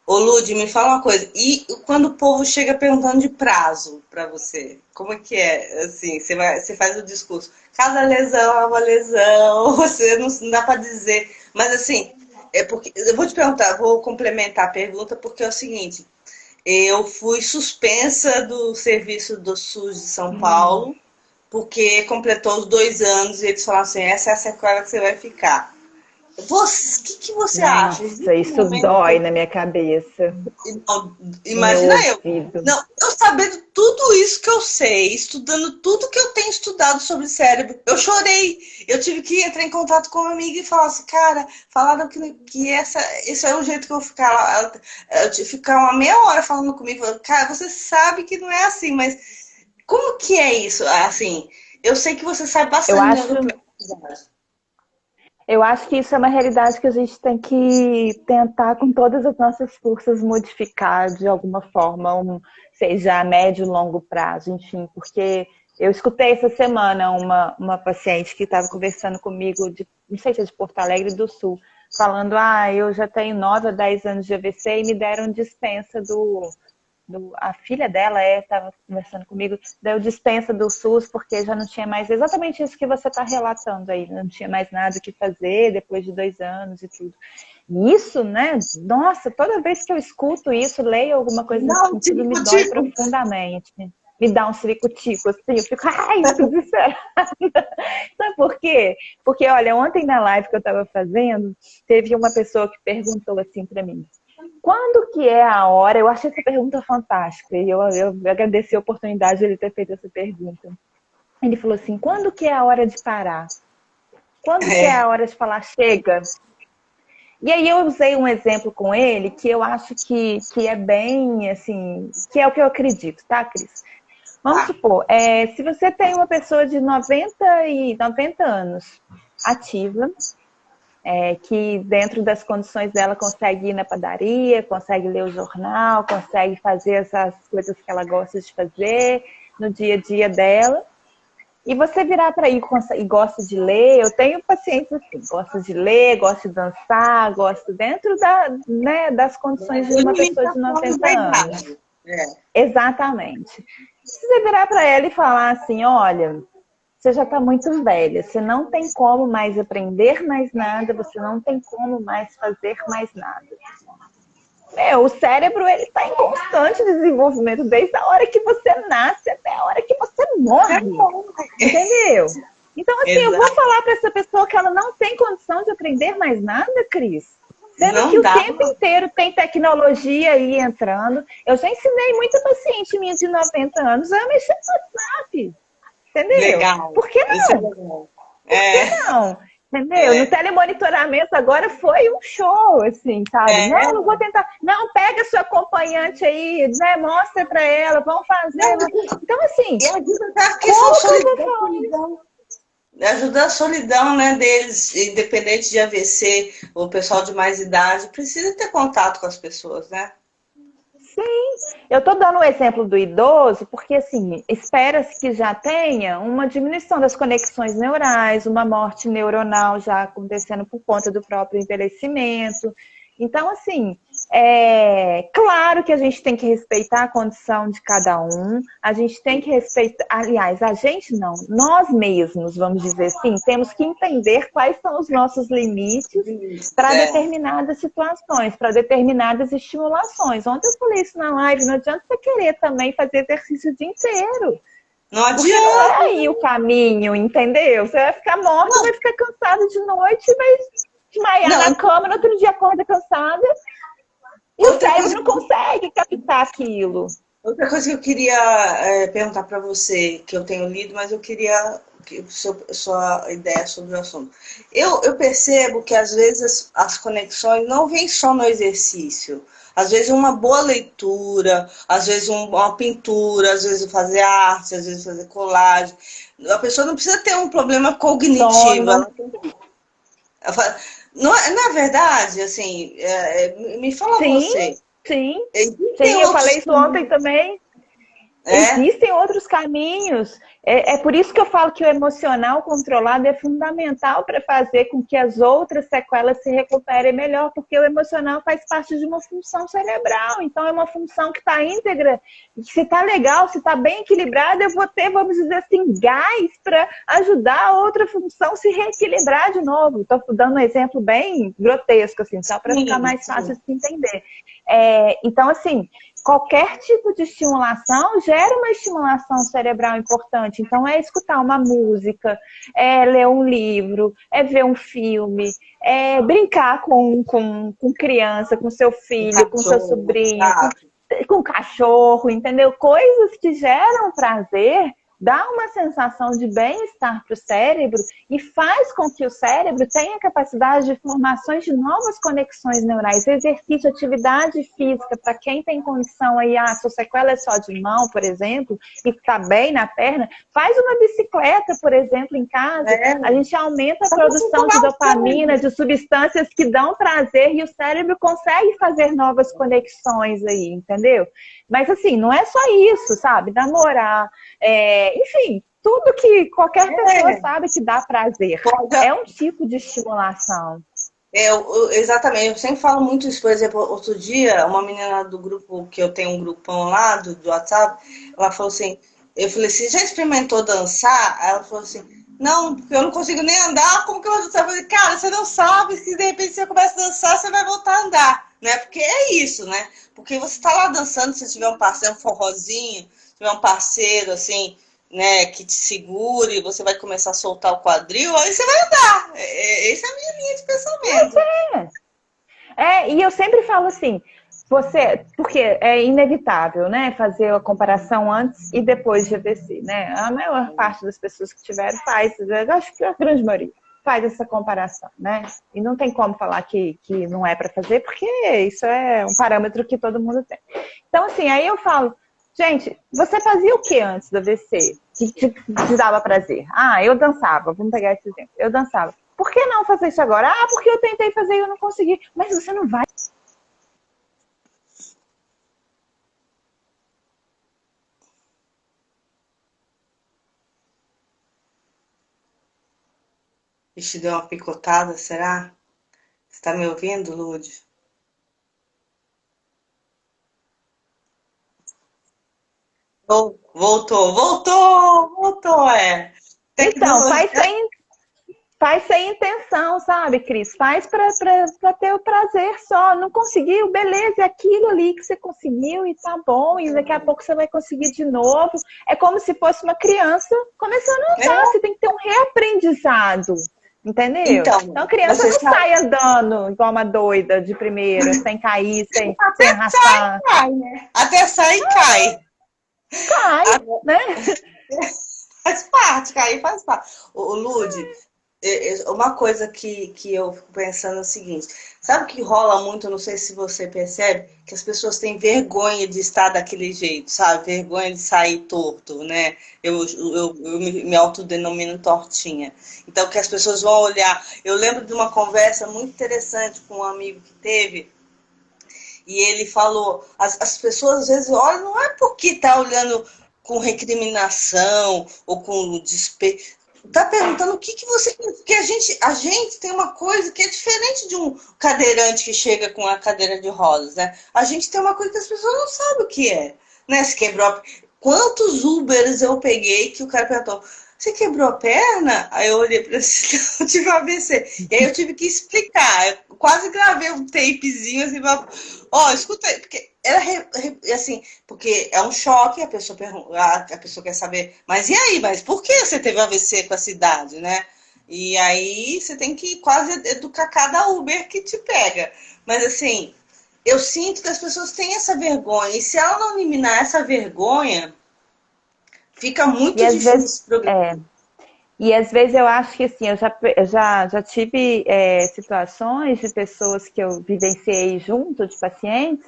Ô, Lud, me fala uma coisa. E quando o povo chega perguntando de prazo para você, como é que é? Assim, você faz o discurso. Cada lesão é uma lesão, você não dá para dizer. Mas assim, é porque eu vou te perguntar, vou complementar a pergunta porque é o seguinte: eu fui suspensa do serviço do SUS de São Paulo porque completou os 2 anos e eles falaram assim, essa é a sequela que você vai ficar. O que você acha? Nossa, Existe um isso momento dói na minha cabeça, não, no meu imagina eu. ouvido. Não, eu sabendo tudo isso que eu sei, estudando tudo que eu tenho estudado sobre cérebro, eu chorei. Eu tive que entrar em contato com uma amiga e falar assim, cara, falaram que esse é o jeito que eu vou ficar lá. Eu tive que ficar uma meia hora falando comigo, falando, cara, você sabe que não é assim, mas como que é isso? Assim, eu sei que você sabe Eu bastante de acho, neuroplasticidade. eu acho que isso é uma realidade que a gente tem que tentar, com todas as nossas forças, modificar de alguma forma, seja a médio e longo prazo, enfim, porque eu escutei essa semana uma paciente que estava conversando comigo, não sei se é de Porto Alegre do Sul, falando, eu já tenho 9 a 10 anos de AVC e me deram dispensa a filha dela estava conversando comigo, deu dispensa do SUS porque já não tinha mais exatamente isso que você está relatando aí, não tinha mais nada que fazer depois de 2 anos e tudo. E isso, né? Nossa, toda vez que eu escuto isso, leio alguma coisa nesse Não, sentido, me tipo, dói tipo. profundamente. Me dá um ciricutico, assim, eu fico, ai, que desesperada. Sabe por quê? Porque, olha, ontem na live que eu estava fazendo, teve uma pessoa que perguntou assim para mim, quando que é a hora? Eu achei essa pergunta fantástica e eu agradeci a oportunidade de ele ter feito essa pergunta. Ele falou assim: quando que é a hora de parar? Quando que é É, a hora de falar chega? E aí eu usei um exemplo com ele que eu acho que é bem, assim, que é o que eu acredito, tá, Cris? Vamos tá. supor, se você tem uma pessoa de 90 anos ativa, que dentro das condições dela consegue ir na padaria, consegue ler o jornal, consegue fazer essas coisas que ela gosta de fazer no dia a dia dela. E você virar para aí e gosta de ler, eu tenho pacientes assim, gosta de ler, gosta de dançar, gosto dentro né, das condições de uma pessoa de Limitação 90 da anos. idade. É. Exatamente. Se você virar para ela e falar assim, olha, você já está muito velha, você não tem como mais aprender mais nada, você não tem como mais fazer mais nada. O cérebro ele está em constante desenvolvimento desde a hora que você nasce até a hora que você morre, entendeu? Então, assim, eu vou Exato. falar para essa pessoa que ela não tem condição de aprender mais nada, Cris. Sendo que Não o dá. tempo inteiro tem tecnologia aí entrando. Eu já ensinei muita paciente minha de 90 anos a mexer no WhatsApp, entendeu? Legal. Por que Isso é não? legal. Por que É, não? Entendeu? No é, telemonitoramento agora foi um show, assim, sabe? Não, é. não vou tentar. Não, pega sua acompanhante aí, né? Mostra para ela, vamos fazer. Não, Então, assim, e ajuda até a questão como que eu vou da falar isso? solidão. Ajuda a solidão, né, deles, independente de AVC, o pessoal de mais idade precisa ter contato com as pessoas, né? Eu estou dando o exemplo do idoso porque, assim, espera-se que já tenha uma diminuição das conexões neurais, uma morte neuronal já acontecendo por conta do próprio envelhecimento. Então, assim, é claro que a gente tem que respeitar a condição de cada um, a gente tem que respeitar, aliás, a gente não, nós mesmos, vamos dizer assim, temos que entender quais são os nossos limites para É. determinadas situações, para determinadas estimulações. Ontem eu falei isso na live, não adianta você querer também fazer exercício o dia inteiro, Não porque não é adianta. aí o caminho, entendeu? Você vai ficar morta, Não, vai ficar cansado de noite, vai desmaiar na não, cama, no outro dia acorda cansada, e o outra cérebro coisa, não consegue captar aquilo. outra coisa que eu queria perguntar para você, que eu tenho lido, mas eu queria sua ideia sobre o assunto. Eu percebo que às vezes as conexões não vêm só no exercício. Às vezes uma boa leitura, às vezes uma pintura, às vezes fazer arte, às vezes fazer colagem. A pessoa não precisa ter um problema cognitivo. Sono. Não, na verdade, assim, me fala Sim, você, sim, existem sim, eu outros falei isso ontem caminhos, também. é? Existem outros caminhos. É por isso que eu falo que o emocional controlado é fundamental para fazer com que as outras sequelas se recuperem melhor, porque o emocional faz parte de uma função cerebral. Então, é uma função que está íntegra. E se está legal, se está bem equilibrada, eu vou ter, vamos dizer assim, gás para ajudar a outra função a se reequilibrar de novo. Estou dando um exemplo bem grotesco, assim, só para ficar Sim, mais fácil sim. de se entender. Então, assim, qualquer tipo de estimulação gera uma estimulação cerebral importante. Então, é escutar uma música, é ler um livro, é ver um filme, é brincar com criança, com seu Um filho, com seu cachorro, sobrinho, gato. com cachorro, entendeu? Coisas que geram prazer. Dá uma sensação de bem-estar para o cérebro e faz com que o cérebro tenha capacidade de formações de novas conexões neurais. Exercício, atividade física, para quem tem condição aí, sua sequela é só de mão, por exemplo, e está bem na perna, faz uma bicicleta, por exemplo, em casa. É, A gente aumenta a pra produção de circulação. dopamina, de substâncias que dão prazer e o cérebro consegue fazer novas conexões aí, entendeu? Mas assim, não é só isso, sabe? Namorar, enfim, tudo que qualquer pessoa É, sabe que dá prazer. pode, É um tipo de estimulação. exatamente, eu sempre falo muito isso. Por exemplo, outro dia, uma menina do grupo, que eu tenho um grupão lá do WhatsApp, ela falou assim, eu falei assim, já experimentou dançar? Aí ela falou assim, não, porque eu não consigo nem andar, como que eu vou dançar? Eu falei, cara, você não sabe, se de repente você começa a dançar, você vai voltar a andar, né? Porque é isso, né? Porque você tá lá dançando, se tiver um parceiro, um forrozinho, se tiver um parceiro, assim, né, que te segure, você vai começar a soltar o quadril, aí você vai andar. Essa é a minha linha de pensamento. E eu sempre falo assim, porque é inevitável, né, fazer a comparação antes e depois de AVC, né? A maior parte das pessoas que tiveram faz, eu acho que a grande maioria faz essa comparação, né? E não tem como falar que não é para fazer, porque isso é um parâmetro que todo mundo tem. Então, assim, aí eu falo, gente, você fazia o que antes do AVC? Que te dava prazer? Eu dançava, vamos pegar esse exemplo. Eu dançava. Por que não fazer isso agora? Porque eu tentei fazer e eu não consegui. Mas você não vai. Ixi, deu uma picotada, será? Você tá me ouvindo, Lude? Voltou, é. Então, Tecnologia. faz sem intenção, sabe, Cris? Faz para ter o prazer só. Não conseguiu, beleza, é aquilo ali que você conseguiu e tá bom, e daqui a pouco você vai conseguir de novo. É como se fosse uma criança começando a andar, É, você tem que ter um reaprendizado, entendeu? Então então, a criança você não sabe, sai andando igual uma doida de primeira, sem cair, sem até sai e arrastar. cai, né? Até sai e cai. Cai, né? Faz parte, cair faz parte. O Lude, uma coisa que eu fico pensando é o seguinte: sabe o que rola muito? Não sei se você percebe, que as pessoas têm vergonha de estar daquele jeito, sabe? Vergonha de sair torto, né? Eu me autodenomino tortinha. Então, que as pessoas vão olhar. Eu lembro de uma conversa muito interessante com um amigo que teve. E ele falou, as pessoas às vezes olham, não é porque tá olhando com recriminação ou com despeito. Tá perguntando o que, que você. Porque a gente tem uma coisa que é diferente de um cadeirante que chega com a cadeira de rodas, né? A gente tem uma coisa que as pessoas não sabem o que é. Né? Se quebrou. Quantos Ubers eu peguei que o cara perguntou: você quebrou a perna? Aí eu olhei para ele, eu tive um AVC. E aí eu tive que explicar. Eu quase gravei um tapezinho assim, ó, escuta aí, porque era assim, porque é um choque, a pessoa pergunta, a pessoa quer saber, mas e aí, mas por que você teve AVC com a cidade, né? E aí você tem que quase educar cada Uber que te pega. Mas assim, eu sinto que as pessoas têm essa vergonha, e se ela não eliminar essa vergonha, fica E muito às vezes, difícil progredir. é, e às vezes eu acho que assim, já tive situações de pessoas que eu vivenciei junto, de pacientes,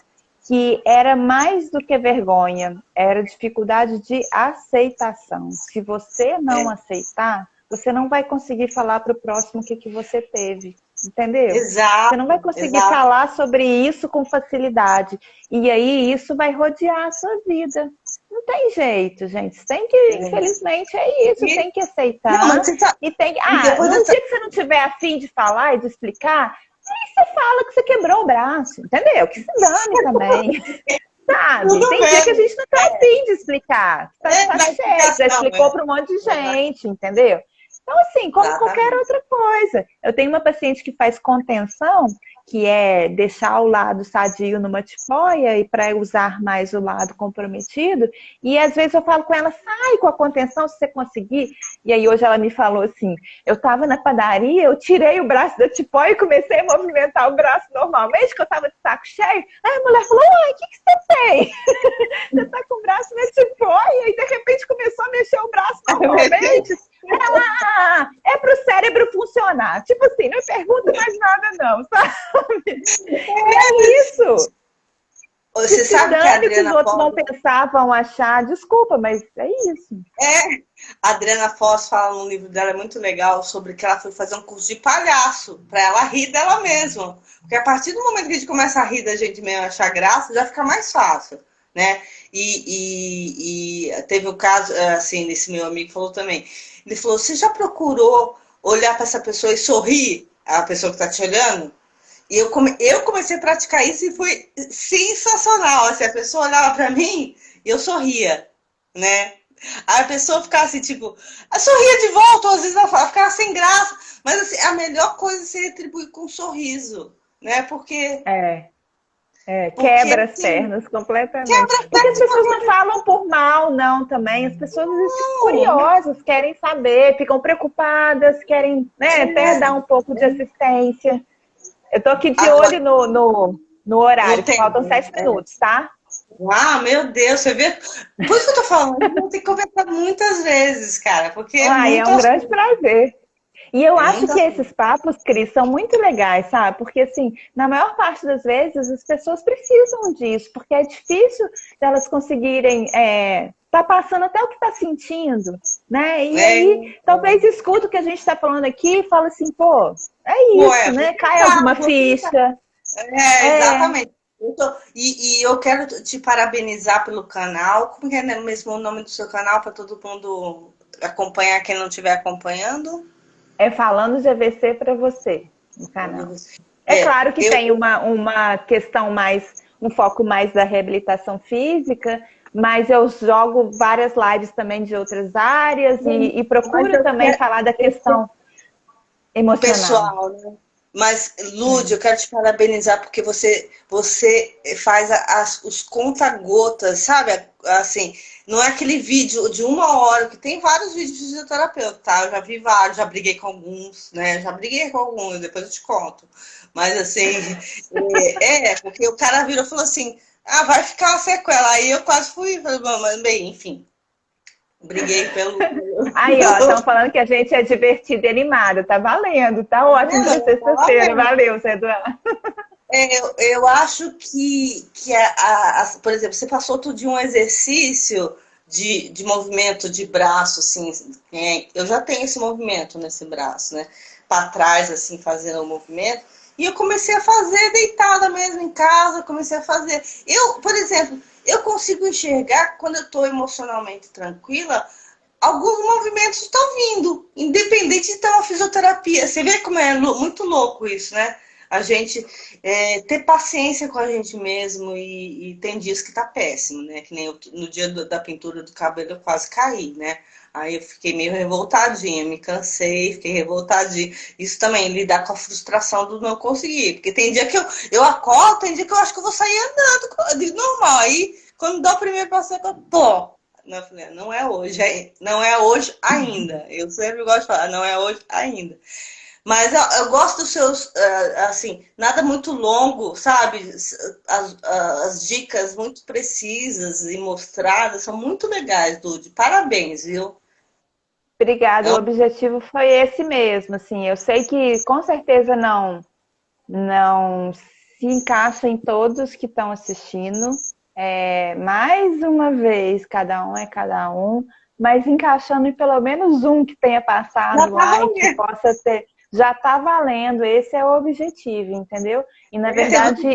que era mais do que vergonha, era dificuldade de aceitação. Se você não aceitar, você não vai conseguir falar para o próximo o que, que você teve, entendeu? Você não vai Exato, conseguir exato. falar sobre isso com facilidade. E aí isso vai rodear a sua vida. Não tem jeito, gente. Você tem que, infelizmente, é isso. E, Tem que não, mas aceitar. você sabe, E tem. e Ah, depois num dessa. dia que você não tiver afim de falar e de explicar, aí você fala que você quebrou o braço, entendeu? Que se dane também, sabe? Tudo Tem dia que a bem, gente não tá afim de explicar. Tá na certo, já explicação, explicou para um monte de gente, entendeu? Então, assim, como qualquer exatamente. outra coisa. Eu tenho uma paciente que faz contenção, que é deixar o lado sadio numa tipóia e para usar mais o lado comprometido. E às vezes eu falo com ela, sai com a contenção se você conseguir. E aí hoje ela me falou assim, eu estava na padaria, eu tirei o braço da tipóia e comecei a movimentar o braço normalmente, que eu estava de saco cheio. Aí a mulher falou, uai, o que, que você tem? Você tá com o braço na tipóia e de repente começou a mexer o braço normalmente? Ela, é pro cérebro funcionar. Tipo assim, não pergunta mais nada não, sabe? E é isso. Que Você se sabe que a dane o que os Adriana outros vão Foz, pensar, vão achar. Desculpa, mas é isso. a Adriana Foz fala no livro dela, é muito legal, sobre que ela foi fazer um curso de palhaço, para ela rir dela mesma. Porque a partir do momento que a gente começa a rir da gente mesmo, achar graça, já fica mais fácil, né? E teve um caso, assim, desse meu amigo falou também. Ele falou, você já procurou olhar para essa pessoa e sorrir? A pessoa que está te olhando? E eu comecei a praticar isso e foi sensacional. Assim, a pessoa olhava para mim e eu sorria, né? Aí a pessoa ficava assim, tipo, sorria de volta, ou às vezes ela ficava sem graça. Mas assim, a melhor coisa é se retribuir com um sorriso, né? É, Porque quebra as assim, pernas completamente. quebra Porque as de pessoas não qualquer falam por mal, não, também. As pessoas às vezes ficam não. curiosas, querem saber, ficam preocupadas, querem, né, até dar um pouco de assistência. Eu tô aqui de olho Agora, no no horário, que faltam tempo. 7 minutos, tá? Ah, meu Deus, você vê? Por isso que eu tô falando, a gente vai ter que conversar muitas vezes, cara, porque é Ai, é muito um grande assunto. prazer. E eu É acho muito que assunto. esses papos, Cris, são muito legais, sabe? Porque, assim, na maior parte das vezes, as pessoas precisam disso, porque é difícil delas conseguirem tá passando até o que está sentindo, né? E É, aí, talvez escuta o que a gente está falando aqui e fala assim, pô, é pô, isso, vou né? Cai tentar, alguma vou tentar. ficha. É, Exatamente. E eu quero te parabenizar pelo canal. Como que é, né, mesmo o nome do seu canal para todo mundo acompanhar quem não estiver acompanhando? É falando de AVC para você no canal. É É, claro que tem uma questão mais, um foco mais da reabilitação física, mas eu jogo várias lives também de outras áreas e mas procuro eu também quero, falar da questão emocional. pessoal, né? Mas, Lud, Sim. eu quero te parabenizar porque você faz os conta-gotas, sabe? Assim, não é aquele vídeo de 1 hora, que tem vários vídeos de fisioterapeuta, tá? Eu já vi vários, já briguei com alguns, né? Já briguei com alguns, depois eu te conto. Mas, assim, porque o cara virou e falou assim, ah, vai ficar uma sequela. Aí eu quase fui, falei, mas, bem, enfim, briguei pelo... Aí, ó, estão falando que a gente é divertido e animado. Tá valendo, tá ótimo para Tá sexta-feira. valendo. Valeu, Zé Eduardo. Eu acho que por exemplo, você passou tudo de um exercício de movimento de braço, assim, eu já tenho esse movimento nesse braço, né? Para trás, assim, fazendo o movimento. E eu comecei a fazer deitada mesmo em casa, comecei a fazer. Por exemplo, eu consigo enxergar quando eu estou emocionalmente tranquila, alguns movimentos estão vindo, independente de estar uma fisioterapia. Você vê como é muito louco isso, né? A gente ter paciência com a gente mesmo e tem dias que tá péssimo, né? Que nem no dia da pintura do cabelo eu quase caí, né? Aí eu fiquei meio revoltadinha, me cansei, fiquei revoltadinha. Isso também, lidar com a frustração do não conseguir. Porque tem dia que eu acordo, tem dia que eu acho que eu vou sair andando de normal. Aí, quando dá o primeiro passeio, eu tô. Não, eu falei, não é hoje, não é hoje ainda. Eu sempre gosto de falar, não é hoje ainda. Mas eu gosto dos seus, assim, nada muito longo, sabe? As dicas muito precisas e mostradas são muito legais, Dude. Parabéns, viu? Obrigada. É O um... objetivo foi esse mesmo. Assim, eu sei que com certeza não se encaixa em todos que estão assistindo. Mais uma vez, cada um é cada um, mas encaixando em pelo menos um que tenha Já passado tá lá e que valendo. possa ter, já está valendo. Esse é o objetivo, entendeu? E na Teve verdade,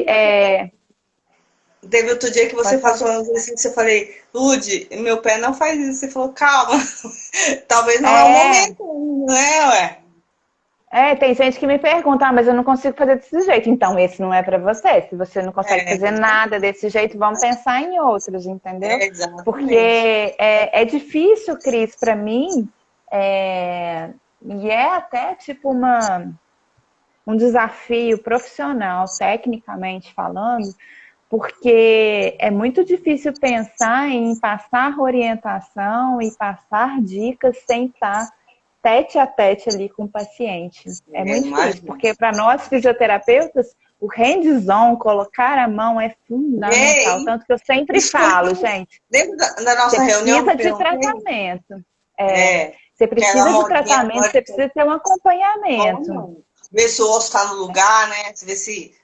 outro dia que você pode passou falar. um exercício, eu falei, Lude, meu pé não faz isso. Você falou, calma, talvez não é o É, momento, né, ué? tem gente que me pergunta, mas eu não consigo fazer desse jeito. Então, esse não é para você. Se você não consegue fazer nada desse jeito, vamos pensar em outros, entendeu? Porque Exatamente. é difícil, Cris, para mim, é, e é até tipo um desafio profissional, tecnicamente falando, porque é muito difícil pensar em passar orientação e passar dicas sem estar tete a tete ali com o paciente. É muito difícil, Imagina. porque para nós fisioterapeutas, o hands-on, colocar a mão é fundamental. E Tanto que eu sempre isso foi falo, gente, dentro da você nossa reunião, eu precisa de perguntei, tratamento. é, Você que era precisa de modinha tratamento, agora você que precisa ter um acompanhamento. como ver se o osso está no lugar, né? Ver se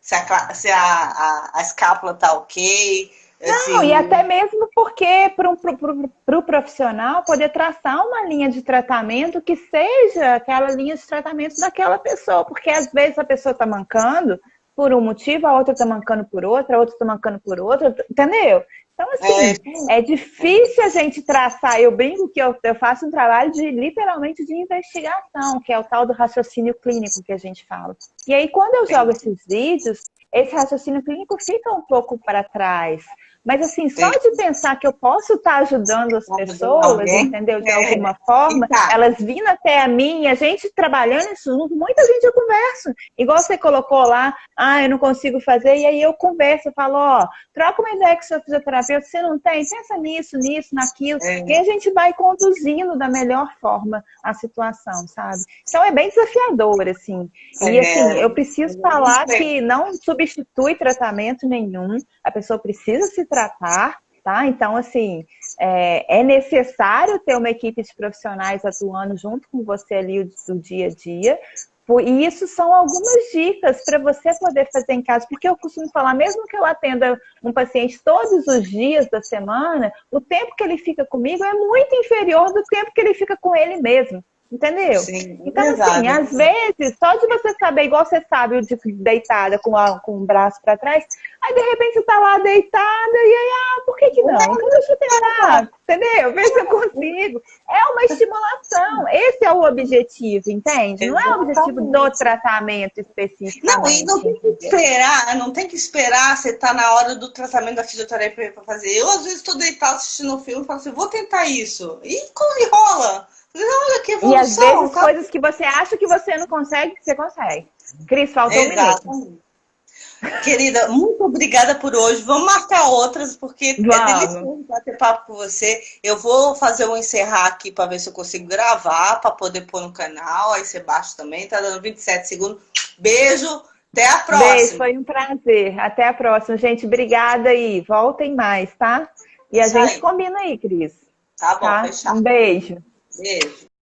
a escápula tá ok, se Não, e até o... mesmo porque para o profissional poder traçar uma linha de tratamento que seja aquela linha de tratamento daquela pessoa, porque às vezes a pessoa está mancando por um motivo, a outra está mancando por outra, a outra está mancando por outra, entendeu? Então, É, assim, é difícil a gente traçar. Eu brinco que eu faço um trabalho de literalmente de investigação, que é o tal do raciocínio clínico que a gente fala. E aí, quando eu jogo esses vídeos, esse raciocínio clínico fica um pouco para trás. Mas assim, só de pensar que eu posso estar ajudando as ajudando pessoas, alguém, entendeu? De alguma forma, e tá, elas vindo até a mim, a gente trabalhando isso junto, muita gente eu converso. Igual você colocou lá, eu não consigo fazer, e aí eu converso, eu falo, troca uma ideia com o seu fisioterapeuta, você não tem, pensa nisso, nisso, naquilo, e aí a gente vai conduzindo da melhor forma a situação, sabe? Então é bem desafiador, assim. E assim, eu preciso isso falar é, que não substitui tratamento nenhum, a pessoa precisa se tratar, tá? Então, assim, é necessário ter uma equipe de profissionais atuando junto com você ali do dia a dia. E isso são algumas dicas para você poder fazer em casa, porque eu costumo falar, mesmo que eu atenda um paciente todos os dias da semana, o tempo que ele fica comigo é muito inferior do tempo que ele fica com ele mesmo. Entendeu? Sim, é Então, assim, verdade. às vezes, só de você saber, igual você sabe, de deitada com o braço para trás, aí de repente você tá lá deitada e aí, por que que não? Então deixa eu tentar, entendeu? Ver se eu consigo. É uma estimulação. Esse é o objetivo, entende? Não é o objetivo do Exatamente. tratamento Não, e não especificamente, tem que entendeu? esperar, não tem que esperar você estar na hora do tratamento da fisioterapia para fazer. Eu, às vezes, estou deitada assistindo um filme e falo assim, vou tentar isso. E como rola? Olha que E às evolução, vezes tá? coisas que você acha que você não consegue, você consegue. Cris, faltou um minuto. Exatamente. Querida, muito obrigada por hoje. Vamos marcar outras, porque é Vamos. delicioso bater papo com você. Eu vou fazer um encerrar aqui para ver se eu consigo gravar, para poder pôr no canal. Aí você baixa também, tá dando 27 segundos. Beijo, até a Beijo, próxima. foi um prazer. Até a próxima, gente. Obrigada aí. Voltem mais, tá? E a Isso gente aí. combina aí, Cris. Tá bom, Tá? Um fechado. beijo. Beijo.